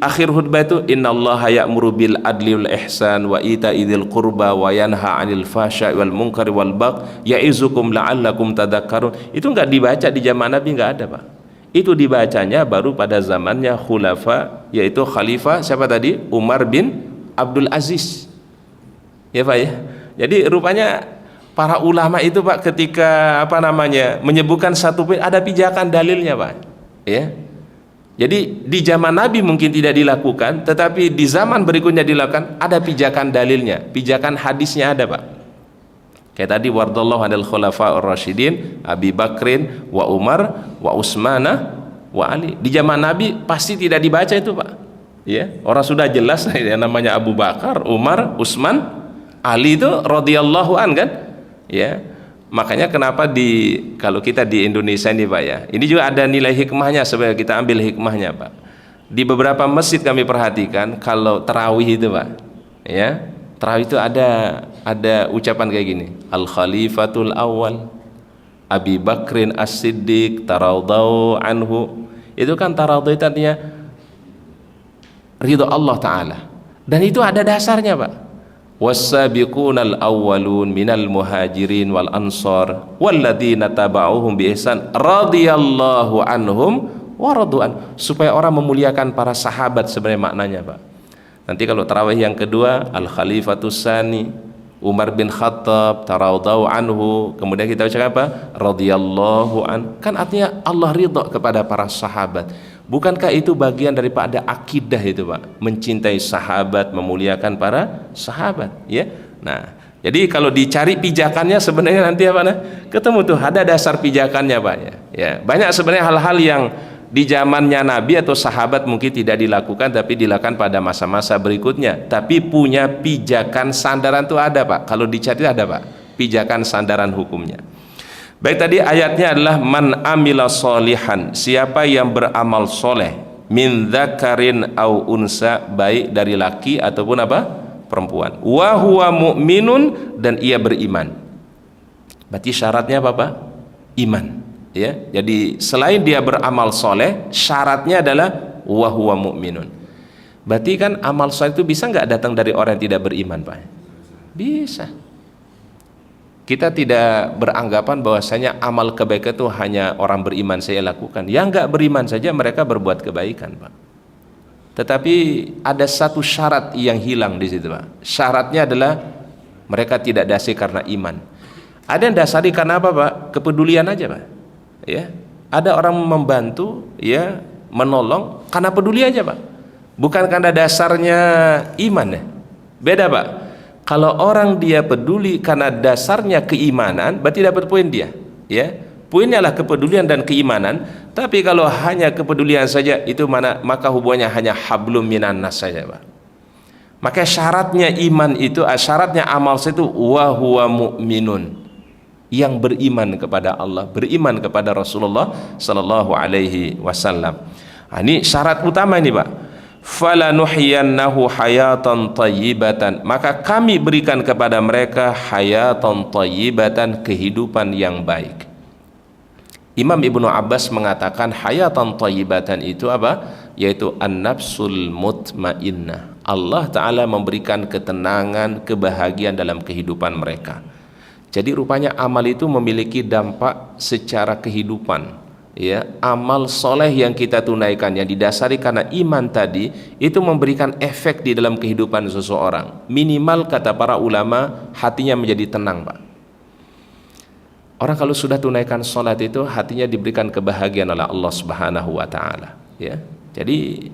akhir khutbah itu innallaha ya'muru bil adli wal ihsan wa ita'idzil qurba wa yanha 'anil fahsya'i wal munkari wal baghi ya'izukum la'allakum tadhakkarun. Itu enggak dibaca di zaman Nabi, enggak ada, Pak. Itu dibacanya baru pada zamannya khulafa, yaitu khalifah siapa tadi? Umar bin Abdul Aziz. Ya, Pak, ya. Jadi rupanya para ulama itu, Pak, ketika apa namanya menyebutkan satu ada pijakan dalilnya, Pak. Ya. Jadi di zaman Nabi mungkin tidak dilakukan, tetapi di zaman berikutnya dilakukan, ada pijakan dalilnya, pijakan hadisnya ada, Pak. Kayak tadi wardallahu anil khulafa'ur rasyidin Abi Bakrin wa Umar wa Utsmana wa Ali. Di zaman Nabi pasti tidak dibaca itu, Pak. Ya, orang sudah jelas yang namanya Abu Bakar, Umar, Utsman, Ali itu radhiyallahu an, kan? Ya. Makanya kenapa kalau kita di Indonesia ini, Pak, ya. Ini juga ada nilai hikmahnya, sebenarnya kita ambil hikmahnya, Pak. Di beberapa masjid kami perhatikan kalau tarawih itu, Pak. Ya. Tarawih itu ada ucapan kayak gini, Al Khalifatul Awal Abi Bakrin As-Siddiq taradau anhu. Itu kan taradau itu artinya ridho Allah Ta'ala, dan itu ada dasarnya, Pak. Was-sabiqunal awwalun minal muhajirin wal ansar walladzina taba'uhum bi ihsan radhiyallahu anhum wa radu'an, supaya orang memuliakan para sahabat sebenarnya maknanya, Pak. Nanti kalau tarawih yang kedua Al Khalifatus Tsani Umar bin Khattab taradau anhu, kemudian kita ucapkan apa? Radhiyallahu an. Kan artinya Allah ridha kepada para sahabat. Bukankah itu bagian daripada akidah itu, Pak? Mencintai sahabat, memuliakan para sahabat, ya. Nah, jadi kalau dicari pijakannya sebenarnya nanti apa nah? Ketemu tuh ada dasar pijakannya, Pak, ya. Ya, banyak sebenarnya hal-hal yang di zamannya Nabi atau sahabat mungkin tidak dilakukan, tapi dilakukan pada masa-masa berikutnya. Tapi punya pijakan sandaran itu ada, Pak. Kalau dicari ada, Pak, pijakan sandaran hukumnya. Baik, tadi ayatnya adalah man amila solihan, siapa yang beramal soleh, min dzakarin au unsa, baik dari laki ataupun apa? Perempuan. Wa huwa mu'minun, dan ia beriman. Berarti syaratnya apa, Pak? Iman. Ya, jadi selain dia beramal soleh, syaratnya adalah wa huwa mu'minun. Berarti kan amal soleh itu bisa nggak datang dari orang yang tidak beriman, Pak? Bisa. Kita tidak beranggapan bahwasanya amal kebaikan itu hanya orang beriman saya lakukan. Yang nggak beriman saja mereka berbuat kebaikan, Pak. Tetapi ada satu syarat yang hilang di situ, Pak. Syaratnya adalah mereka tidak dasar karena iman. Ada yang dasari karena apa, Pak? Kepedulian aja, Pak. Ya, ada orang membantu, ya, menolong karena peduli aja, Pak. Bukan karena dasarnya iman, ya. Beda, Pak. Kalau orang dia peduli karena dasarnya keimanan, berarti dapat poin dia, ya. Poinnya adalah kepedulian dan keimanan. Tapi kalau hanya kepedulian saja, itu maka hubungannya hanya hablum minan nas saja, Pak. Maka syaratnya iman itu, syaratnya amal itu wa huwa mu'minun, yang beriman kepada Allah, beriman kepada Rasulullah sallallahu alaihi wasallam. Ini syarat utama ini, Pak. Falanuhyiyannahu hayatan thayyibatan, maka kami berikan kepada mereka hayatan thayyibatan, kehidupan yang baik. Imam Ibnu Abbas mengatakan hayatan thayyibatan itu apa? Yaitu an-nafsul mutmainnah. Allah Ta'ala memberikan ketenangan, kebahagiaan dalam kehidupan mereka. Jadi rupanya amal itu memiliki dampak secara kehidupan, ya. Amal soleh yang kita tunaikan yang didasari karena iman tadi, itu memberikan efek di dalam kehidupan seseorang. Minimal kata para ulama, hatinya menjadi tenang, Pak. Orang kalau sudah tunaikan sholat itu, hatinya diberikan kebahagiaan oleh Allah Subhanahu wa Ta'ala, ya. Jadi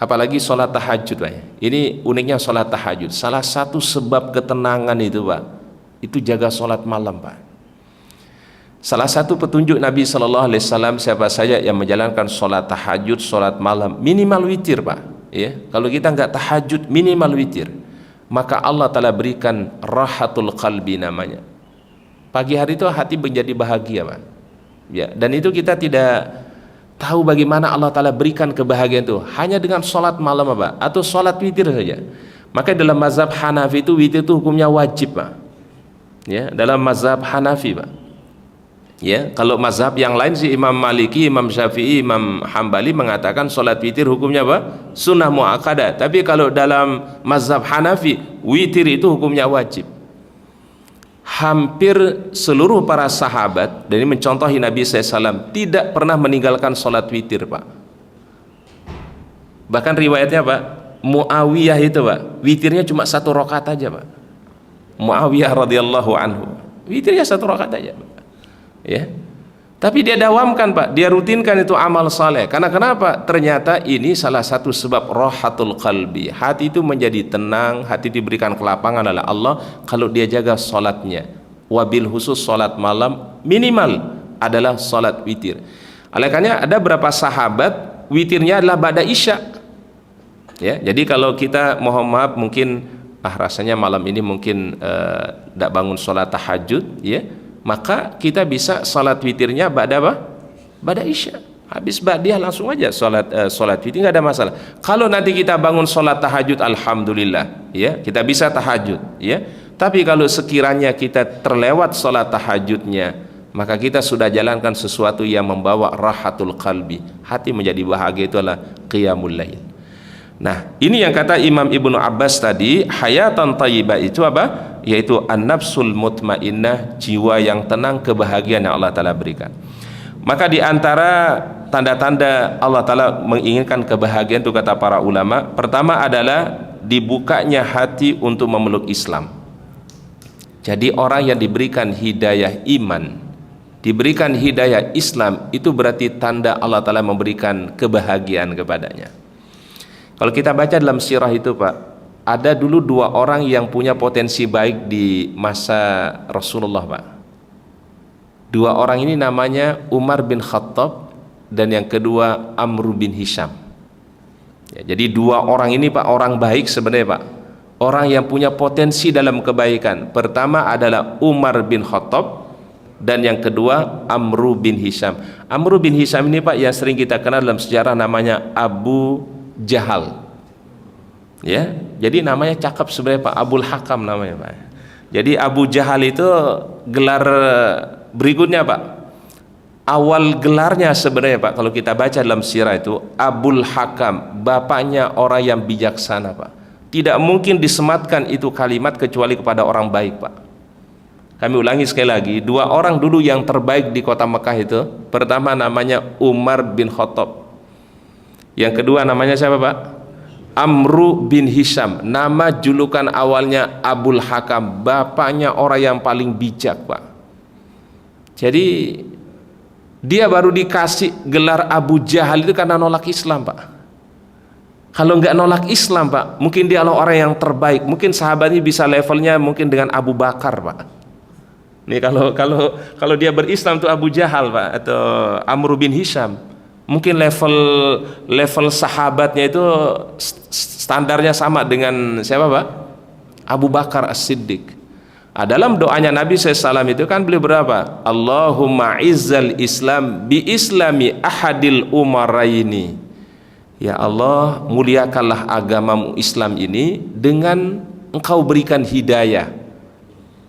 apalagi sholat tahajud, Pak. Ini uniknya sholat tahajud. Salah satu sebab ketenangan itu, Pak, itu jaga sholat malam, Pak. Salah satu petunjuk Nabi Sallallahu Alaihi Wasallam, siapa saja yang menjalankan sholat tahajud, sholat malam, minimal witir, Pak, ya. Kalau kita nggak tahajud, minimal witir, maka Allah Ta'ala berikan rahatul qalbi namanya. Pagi hari itu hati menjadi bahagia, Pak, ya. Dan itu kita tidak tahu bagaimana Allah Ta'ala berikan kebahagiaan itu hanya dengan sholat malam, Pak, atau sholat witir saja. Maka dalam mazhab Hanafi itu witir itu hukumnya wajib, Pak, ya, dalam mazhab Hanafi, Pak, ya. Kalau mazhab yang lain sih Imam Maliki, Imam Syafi'i, Imam Hambali mengatakan sholat witir hukumnya apa? Sunnah muakkadah. Tapi kalau dalam mazhab Hanafi, witir itu hukumnya wajib. Hampir seluruh para sahabat, dan ini mencontohi Nabi SAW, tidak pernah meninggalkan sholat witir, Pak. Bahkan riwayatnya, Pak, Muawiyah itu, Pak, witirnya cuma 1 rakaat aja, Pak. Muawiyah radhiyallahu anhu, witirnya 1 rakaat aja, Pak, ya. Tapi dia dawamkan, Pak, dia rutinkan itu amal saleh. Karena kenapa? Ternyata ini salah satu sebab rohatul qalbi. Hati itu menjadi tenang, hati diberikan kelapangan oleh Allah kalau dia jaga sholatnya. Wabil khusus sholat malam minimal adalah sholat witir. Oleh karena ada beberapa sahabat witirnya adalah ba'da isya, ya. Jadi kalau kita mohon maaf mungkin rasanya malam ini mungkin tidak bangun sholat tahajud, ya, maka kita bisa sholat witirnya ba'da apa? Ba'da isya. Habis ba'diyah langsung aja sholat witir, nggak ada masalah. Kalau nanti kita bangun sholat tahajud, alhamdulillah, ya, kita bisa tahajud, ya. Tapi kalau sekiranya kita terlewat sholat tahajudnya, maka kita sudah jalankan sesuatu yang membawa rahatul qalbi. Hati menjadi bahagia, itu adalah qiyamul lail. Nah, ini yang kata Imam Ibnu Abbas tadi, hayatan thayyibah itu apa? Yaitu an-nafsul mutmainnah, jiwa yang tenang, kebahagiaan yang Allah Ta'ala berikan. Maka di antara tanda-tanda Allah Ta'ala menginginkan kebahagiaan itu kata para ulama, pertama adalah dibukanya hati untuk memeluk Islam. Jadi orang yang diberikan hidayah iman, diberikan hidayah Islam, itu berarti tanda Allah Ta'ala memberikan kebahagiaan kepadanya. Kalau kita baca dalam sirah itu, Pak, ada dulu 2 orang yang punya potensi baik di masa Rasulullah, Pak. 2 orang ini namanya Umar bin Khattab dan yang kedua Amr bin Hisham, ya. Jadi 2 orang ini, Pak, orang baik sebenarnya, Pak. Orang yang punya potensi dalam kebaikan. Pertama adalah Umar bin Khattab dan yang kedua Amr bin Hisham. Amr bin Hisham ini, Pak, yang sering kita kenal dalam sejarah namanya Abu Jahal, ya. Jadi namanya cakep sebenarnya, Pak, Abul Hakam namanya, Pak. Jadi Abu Jahal itu gelar berikutnya, Pak. Awal gelarnya sebenarnya, Pak, kalau kita baca dalam sirah itu Abul Hakam, bapaknya orang yang bijaksana, Pak. Tidak mungkin disematkan itu kalimat kecuali kepada orang baik, Pak. Kami ulangi sekali lagi, 2 orang dulu yang terbaik di kota Mekah itu, pertama namanya Umar bin Khattab, yang kedua namanya siapa, Pak? Amr bin Hisham. Nama julukan awalnya Abul Hakam, bapaknya orang yang paling bijak, Pak. Jadi dia baru dikasih gelar Abu Jahal itu karena nolak Islam, Pak. Kalau nggak nolak Islam Pak, mungkin dia orang yang terbaik. Mungkin sahabatnya bisa levelnya mungkin dengan Abu Bakar Pak. Nih kalau dia berislam tuh Abu Jahal Pak, atau Amr bin Hisham. Mungkin level sahabatnya itu standarnya sama dengan siapa Pak? Abu Bakar As-Siddiq. Dalam doanya Nabi SAW itu kan beliau berapa? Allahumma izzal Islam bi islami ahadil umaraini. Ya Allah, muliakanlah agamamu Islam ini dengan engkau berikan hidayah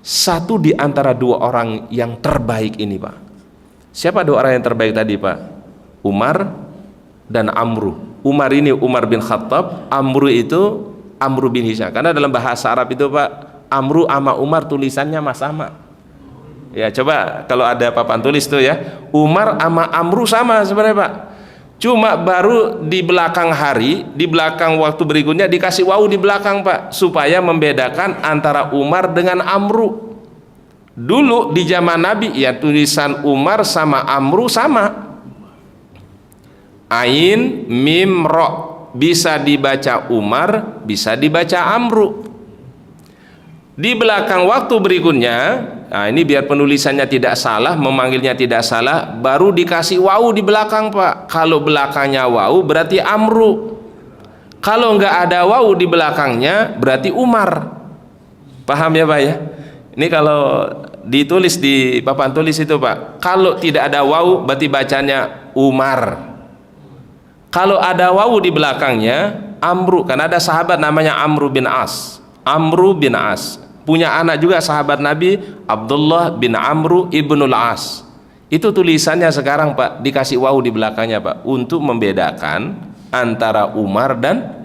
satu di antara dua orang yang terbaik ini Pak. Siapa dua orang yang terbaik tadi Pak? Umar dan Amru. Umar ini Umar bin Khattab, Amru itu Amru bin Hisham. Karena dalam bahasa Arab itu Pak, Amru sama Umar tulisannya sama. Ya coba kalau ada papan tulis tuh ya, Umar sama Amru sama sebenarnya Pak. Cuma baru di belakang hari, di belakang waktu berikutnya dikasih wawu di belakang Pak, supaya membedakan antara Umar dengan Amru. Dulu di zaman Nabi ya tulisan Umar sama Amru sama. Ain mim ro, bisa dibaca Umar, bisa dibaca Amru. Di belakang waktu berikutnya, nah ini biar penulisannya tidak salah, memanggilnya tidak salah, baru dikasih wawu di belakang Pak. Kalau belakangnya wawu berarti Amru. Kalau nggak ada wawu di belakangnya berarti Umar. Paham ya Pak ya? Ini kalau ditulis di papan tulis itu Pak, kalau tidak ada wawu berarti bacanya Umar. Kalau ada wawu di belakangnya Amru, karena ada sahabat namanya Amru bin As. Amru bin As punya anak juga sahabat Nabi, Abdullah bin Amru ibnul As. Itu tulisannya sekarang Pak dikasih wawu di belakangnya Pak, untuk membedakan antara Umar dan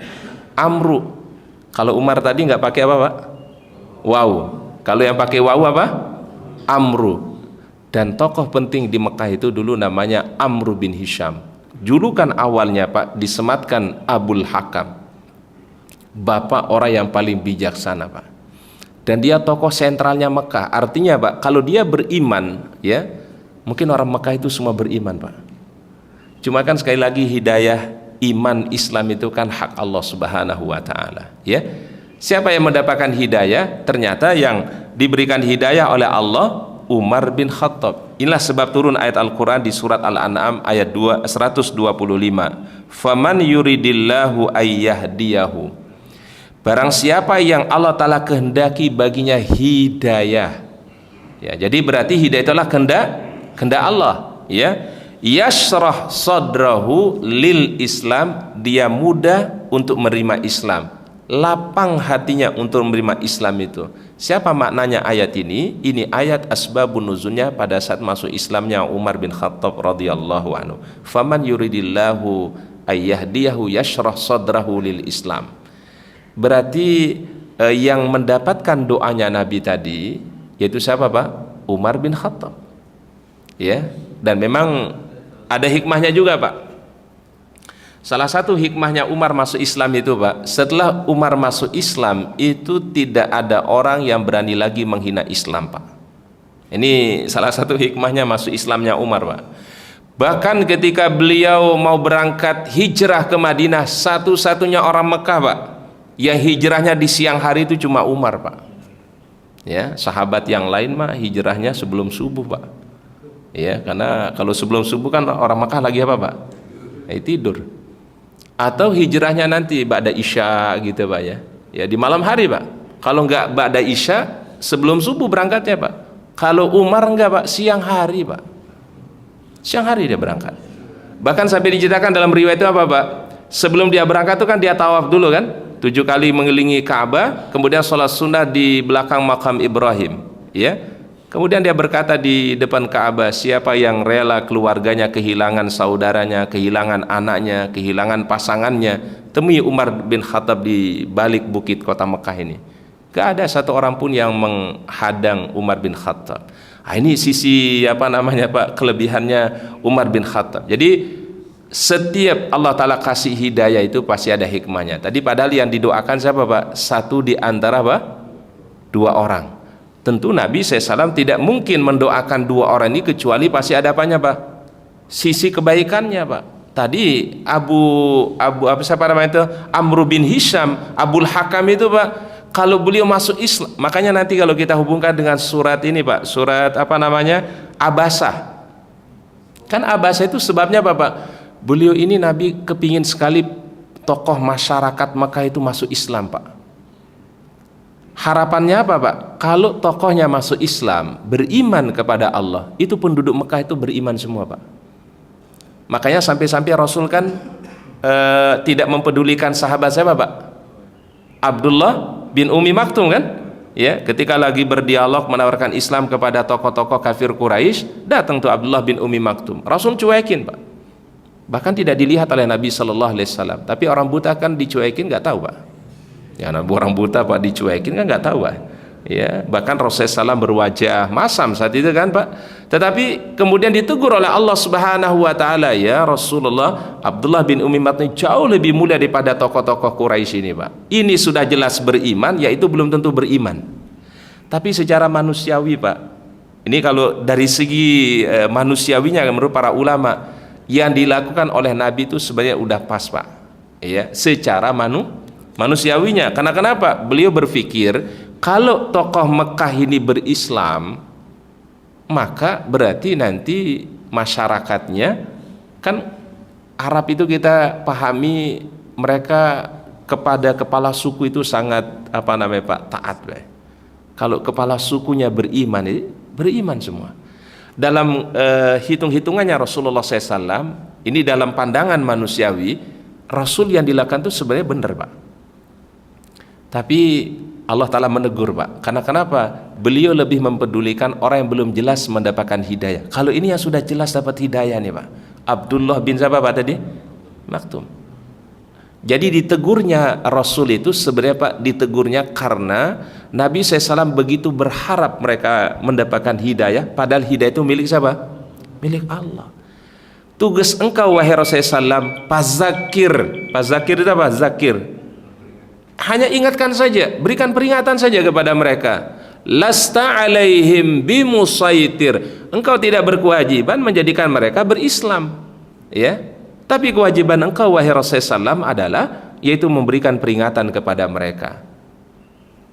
Amru. Kalau Umar tadi nggak pakai apa Pak? Wawu. Kalau yang pakai wawu apa? Amru. Dan tokoh penting di Mekah itu dulu namanya Amru bin Hisham. Julukan awalnya Pak disematkan Abul Hakam, bapak orang yang paling bijaksana Pak. Dan dia tokoh sentralnya Mekah. Artinya Pak, kalau dia beriman ya, mungkin orang Mekah itu semua beriman Pak. Cuma kan sekali lagi hidayah iman Islam itu kan hak Allah Subhanahu wa taala ya. Siapa yang mendapatkan hidayah? Ternyata yang diberikan hidayah oleh Allah Umar bin Khattab. Inilah sebab turun ayat Al-Quran di surat Al-An'am ayat 125. Faman yuridillahu ayyahdiyahu. Barang siapa yang Allah Ta'ala kehendaki baginya hidayah ya, jadi berarti hidayah itulah kehendak Allah ya. Yashrah sadrahu lil Islam, dia mudah untuk menerima Islam, lapang hatinya untuk menerima Islam itu. Siapa maknanya ayat ini? Ini ayat asbabun nuzulnya pada saat masuk Islamnya Umar bin Khattab radhiyallahu anhu. Faman yuridillahu ayyahdiyahu yashrah sadrahu lil Islam. Berarti yang mendapatkan doanya Nabi tadi yaitu siapa Pak? Umar bin Khattab ya. Dan memang ada hikmahnya juga Pak. Salah satu hikmahnya Umar masuk Islam itu Pak, setelah Umar masuk Islam itu tidak ada orang yang berani lagi menghina Islam Pak. Ini salah satu hikmahnya masuk Islamnya Umar Pak. Bahkan ketika beliau mau berangkat hijrah ke Madinah, satu-satunya orang Mekah Pak yang hijrahnya di siang hari itu cuma Umar Pak ya. Sahabat yang lain mah hijrahnya sebelum subuh Pak ya, karena kalau sebelum subuh kan orang Mekah lagi apa Pak? Tidur. Atau hijrahnya nanti ba'da isya gitu Pak ya. Ya di malam hari Pak. Kalau enggak ba'da isya sebelum subuh berangkatnya Pak. Kalau Umar enggak Pak, siang hari Pak. Siang hari dia berangkat. Bahkan sampai diceritakan dalam riwayat itu apa Pak? Sebelum dia berangkat itu kan dia tawaf dulu kan, 7 kali mengelilingi Ka'bah, kemudian sholat sunnah di belakang makam Ibrahim ya. Kemudian dia berkata di depan Ka'bah, siapa yang rela keluarganya kehilangan saudaranya, kehilangan anaknya, kehilangan pasangannya, temui Umar bin Khattab di balik bukit kota Mekah ini. Gak ada satu orang pun yang menghadang Umar bin Khattab. Nah, ini sisi apa namanya Pak, kelebihannya Umar bin Khattab. Jadi setiap Allah Ta'ala kasih hidayah itu pasti ada hikmahnya. Tadi padahal yang didoakan siapa Pak? Satu di antara Pak? 2 orang. Tentu Nabi SAW tidak mungkin mendoakan 2 orang ini kecuali pasti ada apanya Pak? Sisi kebaikannya Pak. Tadi Abu Abu apa siapa namanya itu, Amr bin Hisham Abul Hakam itu Pak, kalau beliau masuk Islam, makanya nanti kalau kita hubungkan dengan surat ini Pak, surat apa namanya, Abasa, kan Abasa itu sebabnya apa Pak? Beliau ini Nabi kepingin sekali tokoh masyarakat Mekah itu masuk Islam Pak. Harapannya apa Pak? Kalau tokohnya masuk Islam, beriman kepada Allah, itu penduduk Mekah itu beriman semua Pak. Makanya sampai-sampai Rasul kan tidak mempedulikan sahabat siapa Pak? Abdullah bin Umi Maktum kan? Ya, ketika lagi berdialog menawarkan Islam kepada tokoh-tokoh kafir Quraisy, datang tuh Abdullah bin Umi Maktum. Rasul cuekin Pak. Bahkan tidak dilihat oleh Nabi Shallallahu Alaihi Wasallam. Tapi orang buta kan dicuekin nggak tahu Pak. Ya, orang buta Pak dicuekin kan nggak tahu Pak. Ya, bahkan Rasulullah SAW berwajah masam saat itu kan Pak. Tetapi kemudian ditegur oleh Allah Subhanahu Wa Taala, ya Rasulullah, Abdullah bin Umi Maktum jauh lebih mulia daripada tokoh-tokoh Quraisy ini Pak. Ini sudah jelas beriman, yaitu belum tentu beriman. Tapi secara manusiawi Pak, ini kalau dari segi manusiawinya menurut para ulama, yang dilakukan oleh Nabi itu sebenarnya udah pas Pak. Ya, secara manusiawinya. Karena kenapa? Beliau berpikir kalau tokoh Mekah ini berislam, maka berarti nanti masyarakatnya, kan Arab itu kita pahami mereka kepada kepala suku itu sangat apa namanya Pak, taat Pak. Kalau kepala sukunya beriman, beriman semua. Dalam hitung-hitungannya Rasulullah SAW, ini dalam pandangan manusiawi, Rasul yang dilakukan itu sebenarnya benar Pak. Tapi Allah Ta'ala menegur Pak, karena kenapa? Beliau lebih mempedulikan orang yang belum jelas mendapatkan hidayah. Kalau ini yang sudah jelas dapat hidayah nih Pak, Abdullah bin siapa Pak tadi? Maktum. Jadi ditegurnya Rasul itu sebenarnya Pak, ditegurnya karena Nabi SAW begitu berharap mereka mendapatkan hidayah, padahal hidayah itu milik siapa? Milik Allah. Tugas engkau wahai Rasulullah SAW, Pazakir itu apa? Zakir. Hanya ingatkan saja, berikan peringatan saja kepada mereka. Lasta alaihim bimusaitir. Engkau tidak berkewajiban menjadikan mereka berislam. Ya. Tapi kewajiban engkau wahai Rasulullah SAW adalah yaitu memberikan peringatan kepada mereka.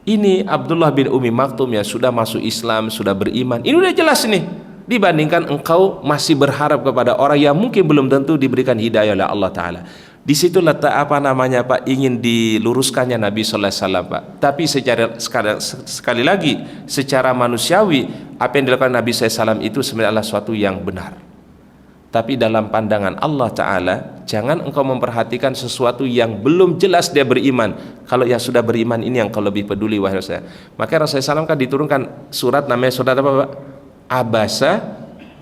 Ini Abdullah bin Umi Maktum yang sudah masuk Islam, sudah beriman. Ini udah jelas nih. Dibandingkan engkau masih berharap kepada orang yang mungkin belum tentu diberikan hidayah oleh Allah Ta'ala. Di situ letak apa namanya Pak, ingin diluruskannya Nabi Sallallahu Alaihi Wasallam Pak. Tapi sekali lagi secara manusiawi, apa yang dilakukan Nabi Sallallahu Alaihi Wasallam itu sebenarnya adalah suatu yang benar. Tapi dalam pandangan Allah Ta'ala, jangan engkau memperhatikan sesuatu yang belum jelas dia beriman. Kalau yang sudah beriman ini yang kau lebih peduli wahai Rasulullah. Maka Rasulullah SAW kan diturunkan surat, namanya surat apa Pak? Abasa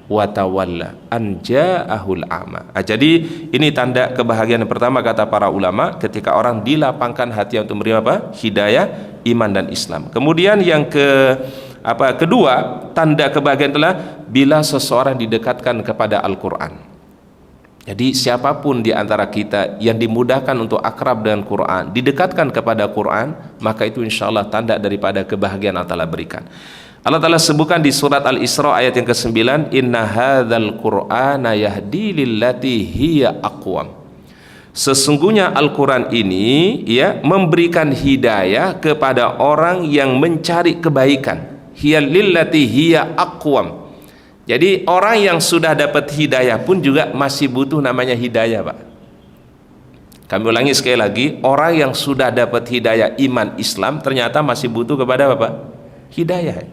wa tawalla an ja'ahul a'ma. Jadi ini tanda kebahagiaan yang pertama kata para ulama, ketika orang dilapangkan hati untuk menerima apa? Hidayah, iman dan Islam. Kemudian yang kedua, tanda kebahagiaan adalah bila seseorang didekatkan kepada Al-Qur'an. Jadi siapapun di antara kita yang dimudahkan untuk akrab dengan Quran, didekatkan kepada Quran, maka itu insyaallah tanda daripada kebahagiaan Allah Ta'ala berikan. Allah Ta'ala sebutkan di surat Al-Isra ayat yang ke-9, inna hadzal qur'ana yahdi lillati hiya aqwam. Sesungguhnya Al-Quran ini ya memberikan hidayah kepada orang yang mencari kebaikan. Hiya lillati hiya aqwam. Jadi orang yang sudah dapat hidayah pun juga masih butuh namanya hidayah Pak. Kami ulangi sekali lagi, orang yang sudah dapat hidayah iman Islam ternyata masih butuh kepada apa? Hidayah.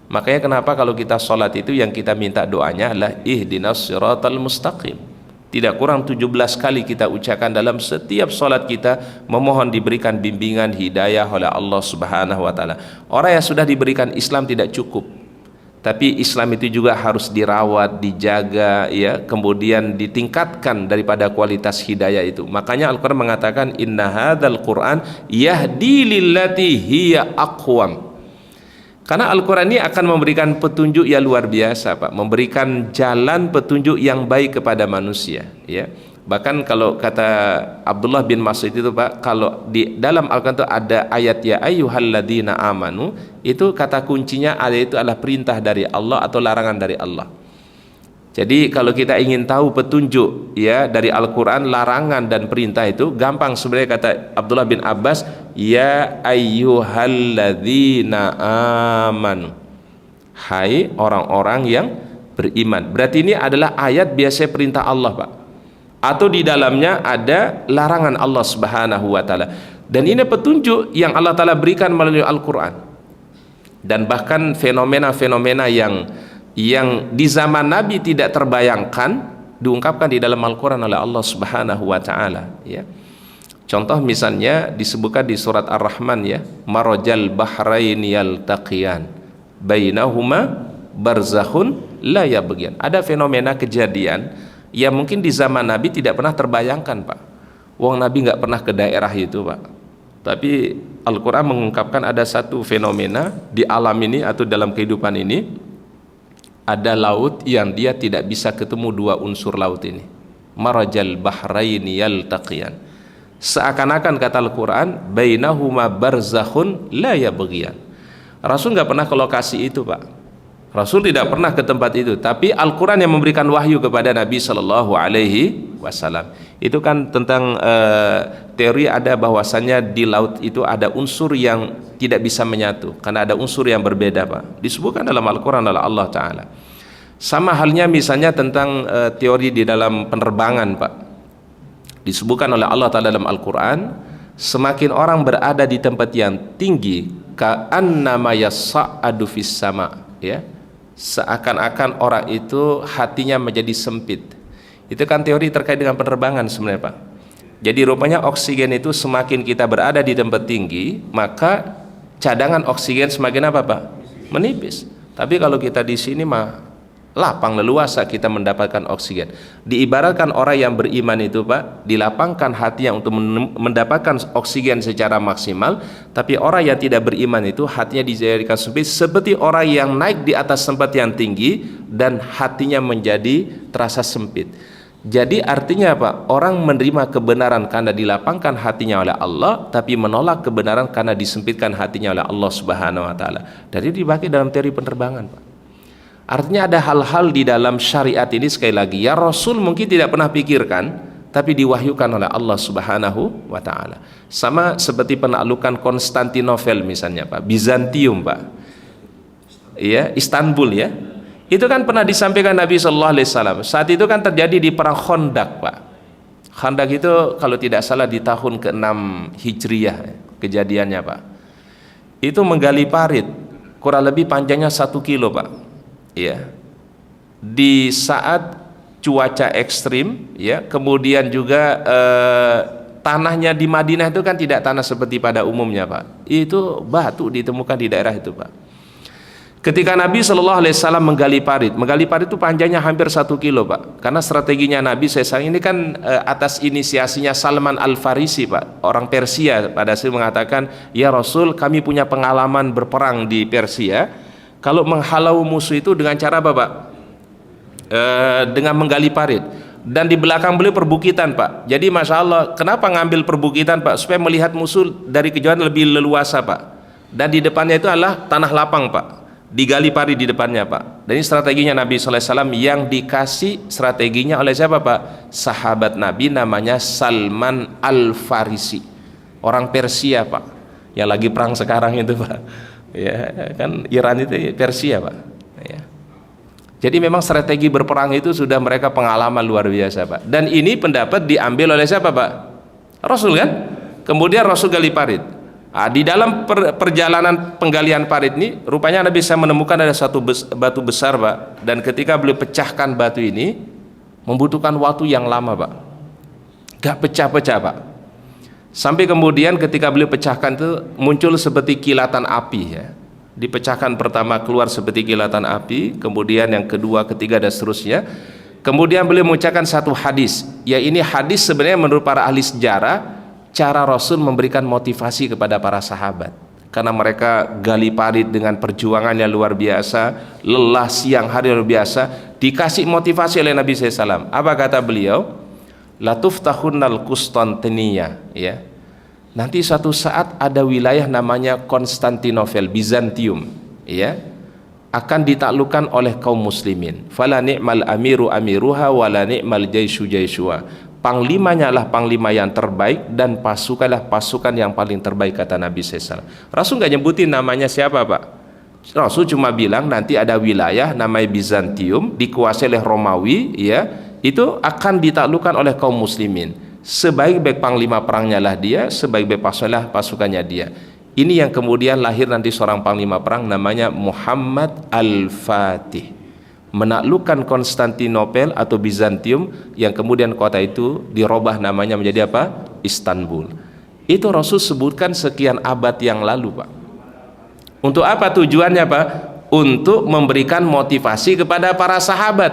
Makanya kenapa kalau kita sholat itu yang kita minta doanya adalah ihdinas siratal mustaqim. Tidak kurang 17 kali kita ucapkan dalam setiap sholat kita, memohon diberikan bimbingan hidayah oleh Allah Subhanahu wa Ta'ala. Orang yang sudah diberikan Islam tidak cukup, tapi Islam itu juga harus dirawat, dijaga, ya, kemudian ditingkatkan daripada kualitas hidayah itu. Makanya Al-Quran mengatakan inna hadzal Qur'an yahdi lillati hiya aqwam. Karena Al-Quran ini akan memberikan petunjuk yang luar biasa Pak, memberikan jalan petunjuk yang baik kepada manusia, ya. Bahkan kalau kata Abdullah bin Mas'ud itu Pak, kalau di dalam Al-Quran itu ada ayat ya ayyuhalladzina amanu, itu kata kuncinya ayat itu adalah perintah dari Allah atau larangan dari Allah. Jadi kalau kita ingin tahu petunjuk ya dari Al-Qur'an, larangan dan perintah itu gampang sebenarnya, kata Abdullah bin Abbas, ya ayyuhalladzina amanu, hai orang-orang yang beriman. Berarti ini adalah ayat biasa perintah Allah, Pak. Atau di dalamnya ada larangan Allah Subhanahu wa taala. Dan ini petunjuk yang Allah taala berikan melalui Al-Qur'an. Dan bahkan fenomena-fenomena yang di zaman Nabi tidak terbayangkan diungkapkan di dalam Al-Quran oleh Allah Subhanahu wa taala ya. Contoh misalnya disebutkan di surat Ar-Rahman ya, marajal bahraini yaltaqiyan bainahuma barzakhun la yabghiyan. Ada fenomena kejadian yang mungkin di zaman Nabi tidak pernah terbayangkan, Pak. Wong Nabi nggak pernah ke daerah itu, Pak. Tapi Al-Quran mengungkapkan ada satu fenomena di alam ini atau dalam kehidupan ini, ada laut yang dia tidak bisa ketemu dua unsur laut ini. Marajal bahraini yaltaqiyan. Seakan-akan kata Al-Quran, bainahuma barzakhun la yabghiyan. Rasul nggak pernah ke lokasi itu, Pak. Rasul tidak pernah ke tempat itu. Tapi Al-Quran yang memberikan wahyu kepada Nabi Shallallahu Alaihi Wasallam. Itu kan tentang teori ada bahwasannya di laut itu ada unsur yang tidak bisa menyatu karena ada unsur yang berbeda, Pak. Disebutkan dalam Al-Quran oleh Allah Ta'ala. Sama halnya misalnya tentang teori di dalam penerbangan, Pak. Disebutkan oleh Allah Ta'ala dalam Al-Quran, semakin orang berada di tempat yang tinggi, ka'annama yas'adu fis sama, ya, seakan-akan orang itu hatinya menjadi sempit. Itu kan teori terkait dengan penerbangan sebenarnya, Pak. Jadi rupanya oksigen itu semakin kita berada di tempat tinggi, maka cadangan oksigen semakin apa, Pak? Menipis. Tapi kalau kita di sini mah lapang leluasa kita mendapatkan oksigen. Diibaratkan orang yang beriman itu, Pak, dilapangkan hatinya untuk mendapatkan oksigen secara maksimal. Tapi orang yang tidak beriman itu hatinya dijadikan sempit, seperti orang yang naik di atas tempat yang tinggi dan hatinya menjadi terasa sempit. Jadi artinya apa? Orang menerima kebenaran karena dilapangkan hatinya oleh Allah, tapi menolak kebenaran karena disempitkan hatinya oleh Allah Subhanahu wa taala. Dari dibagi dalam teori penerbangan, Pak. Artinya ada hal-hal di dalam syariat ini, sekali lagi ya, Rasul mungkin tidak pernah pikirkan, tapi diwahyukan oleh Allah Subhanahu wa taala. Sama seperti penaklukan Konstantinopel misalnya, Pak, Bizantium, Pak. Ya, Istanbul ya. Itu kan pernah disampaikan Nabi sallallahu alaihi wasallam. Saat itu kan terjadi di perang Khandaq, Pak. Khandaq itu kalau tidak salah di tahun ke-6 Hijriyah kejadiannya, Pak. Itu menggali parit kurang lebih panjangnya 1 kilo, Pak. Ya. Di saat cuaca ekstrim ya, kemudian juga tanahnya di Madinah itu kan tidak tanah seperti pada umumnya, Pak. Itu batu ditemukan di daerah itu, Pak. Ketika Nabi Shallallahu Alaihi Wasallam menggali parit itu panjangnya hampir 1 kilo, Pak. Karena strateginya Nabi saya ini kan atas inisiasinya Salman Al Farisi, Pak, orang Persia. Pada saat mengatakan, ya Rasul, kami punya pengalaman berperang di Persia. Kalau menghalau musuh itu dengan cara apa, Pak? Dengan menggali parit. Dan di belakang beliau perbukitan, Pak. Jadi masya Allah, kenapa ngambil perbukitan, Pak? Supaya melihat musuh dari kejauhan lebih leluasa, Pak. Dan di depannya itu adalah tanah lapang, Pak. Digali parit di depannya, Pak. Dan ini strateginya Nabi sallallahu alaihi wasallam yang dikasih strateginya oleh siapa, Pak? Sahabat Nabi namanya Salman Al Farisi, orang Persia, Pak, yang lagi perang sekarang itu, Pak. Ya kan, Iran itu Persia, Pak. Ya. Jadi memang strategi berperang itu sudah mereka pengalaman luar biasa, Pak. Dan ini pendapat diambil oleh siapa, Pak? Rasul kan? Kemudian Rasul gali parit. Nah, di dalam perjalanan penggalian parit ini rupanya Nabi bisa menemukan ada satu batu besar, Pak. Dan ketika beliau pecahkan batu ini membutuhkan waktu yang lama, Pak. Gak pecah-pecah, Pak. Sampai kemudian ketika beliau pecahkan itu muncul seperti kilatan api ya. Dipecahkan pertama keluar seperti kilatan api, kemudian yang kedua, ketiga dan seterusnya. Kemudian beliau mengucapkan satu hadis. Ya, ini hadis sebenarnya menurut para ahli sejarah cara Rasul memberikan motivasi kepada para sahabat, karena mereka gali parit dengan perjuangan yang luar biasa, lelah siang hari luar biasa, dikasih motivasi oleh Nabi SAW. Apa kata beliau? Latuftahunnal Konstantinia, ya. Nanti suatu saat ada wilayah namanya Konstantinopel, Bizantium, ya. akan ditaklukkan oleh kaum muslimin. Fala ni'mal amiru amiruha wala ni'mal jaishu jaishuha. Panglimanya lah panglima yang terbaik dan pasukanlah pasukan yang paling terbaik, kata Nabi SAW. Rasul nggak nyebutin namanya siapa, Pak. Rasul cuma bilang nanti ada wilayah namanya Bizantium dikuasai oleh Romawi, ya, itu akan ditaklukkan oleh kaum muslimin. Sebaik-baik panglima perangnya lah dia, sebaik-baik pasukannya dia. Ini yang kemudian lahir nanti seorang panglima perang namanya Muhammad Al-Fatih, menaklukkan Konstantinopel atau Bizantium, yang kemudian kota itu dirubah namanya menjadi apa? Istanbul. Itu Rasul sebutkan sekian abad yang lalu, Pak. Untuk apa tujuannya, Pak? Untuk memberikan motivasi kepada para sahabat.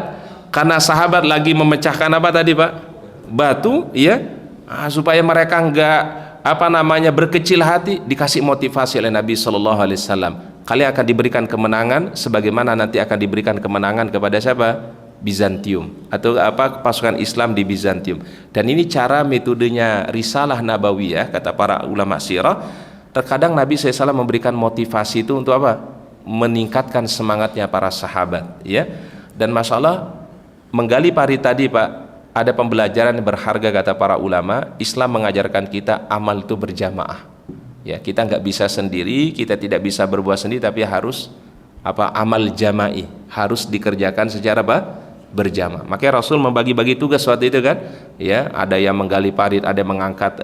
Karena sahabat lagi memecahkan apa tadi, Pak? Batu, ya, supaya mereka enggak berkecil hati, dikasih motivasi oleh Nabi Shallallahu Alaihi Wasallam. Kalian akan diberikan kemenangan sebagaimana nanti akan diberikan kemenangan kepada siapa? Bizantium, atau pasukan Islam di Bizantium. Dan ini cara metodenya risalah nabawiyah, kata para ulama sirah. Terkadang Nabi SAW memberikan motivasi itu untuk apa? Meningkatkan semangatnya para sahabat, ya. Dan masalah menggali pari tadi, Pak, ada pembelajaran yang berharga, kata para ulama. Islam mengajarkan kita amal itu berjamaah, ya. Kita nggak bisa sendiri, kita tidak bisa berbuat sendiri, tapi harus amal jama'i, harus dikerjakan secara berjamaah. Makanya Rasul membagi-bagi tugas waktu itu kan, ya, ada yang menggali parit, ada yang mengangkat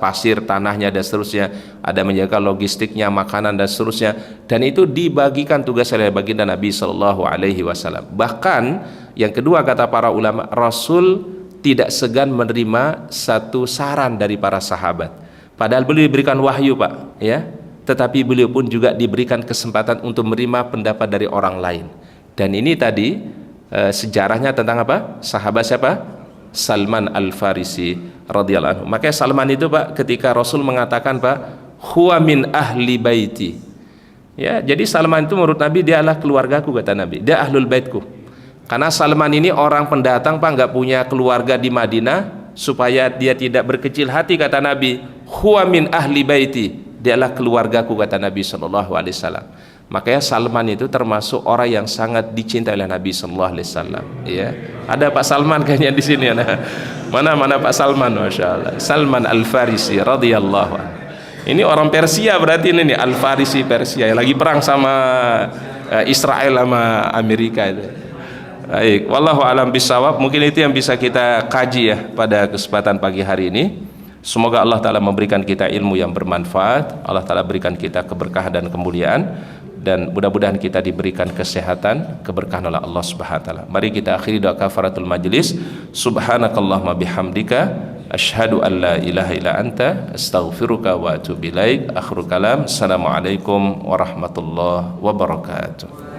pasir tanahnya dan seterusnya, ada menjaga logistiknya, makanan dan seterusnya, dan itu dibagikan tugas oleh baginda Nabi Shallallahu Alaihi Wasallam. Bahkan yang kedua, kata para ulama, Rasul tidak segan menerima satu saran dari para sahabat. Padahal beliau diberikan wahyu, Pak, ya, tetapi beliau pun juga diberikan kesempatan untuk menerima pendapat dari orang lain. Dan ini tadi sejarahnya tentang apa? Sahabat siapa? Salman Al-Farisi radhiyallahu anhu. Makanya Salman itu, Pak, ketika Rasul mengatakan, Pak, huwa min ahli baiti, ya, jadi Salman itu menurut Nabi dia adalah keluargaku, kata Nabi, dia ahlul baitku. Karena Salman ini orang pendatang, Pak, nggak punya keluarga di Madinah, supaya dia tidak berkecil hati, kata Nabi, huwa min ahli baiti, dia adalah keluargaku, kata Nabi Shallallahu Alaihi Wasallam. Makanya Salman itu termasuk orang yang sangat dicintai oleh Nabi Sallallahu Alaihi Wasallam, ya. Ada Pak Salman kayaknya di sini, nah. Mana Pak Salman, masya Allah. Salman Al Farisi radhiyallahu anhu. Ini orang Persia berarti ini Al Farisi Persia yang lagi perang sama Israel sama Amerika itu. Baik, wallahu alam bisawab. Mungkin itu yang bisa kita kaji, ya, pada kesempatan pagi hari ini. Semoga Allah Ta'ala memberikan kita ilmu yang bermanfaat, Allah Ta'ala berikan kita keberkahan dan kemuliaan, dan mudah-mudahan kita diberikan kesehatan, keberkahan oleh Allah Subhanahu wa taala. Mari kita akhiri doa kafaratul majlis. Subhanakallahumma bihamdika asyhadu an la ilaha illa anta astaghfiruka wa atubu ilaik. Akhirul kalam. Assalamualaikum warahmatullahi wabarakatuh.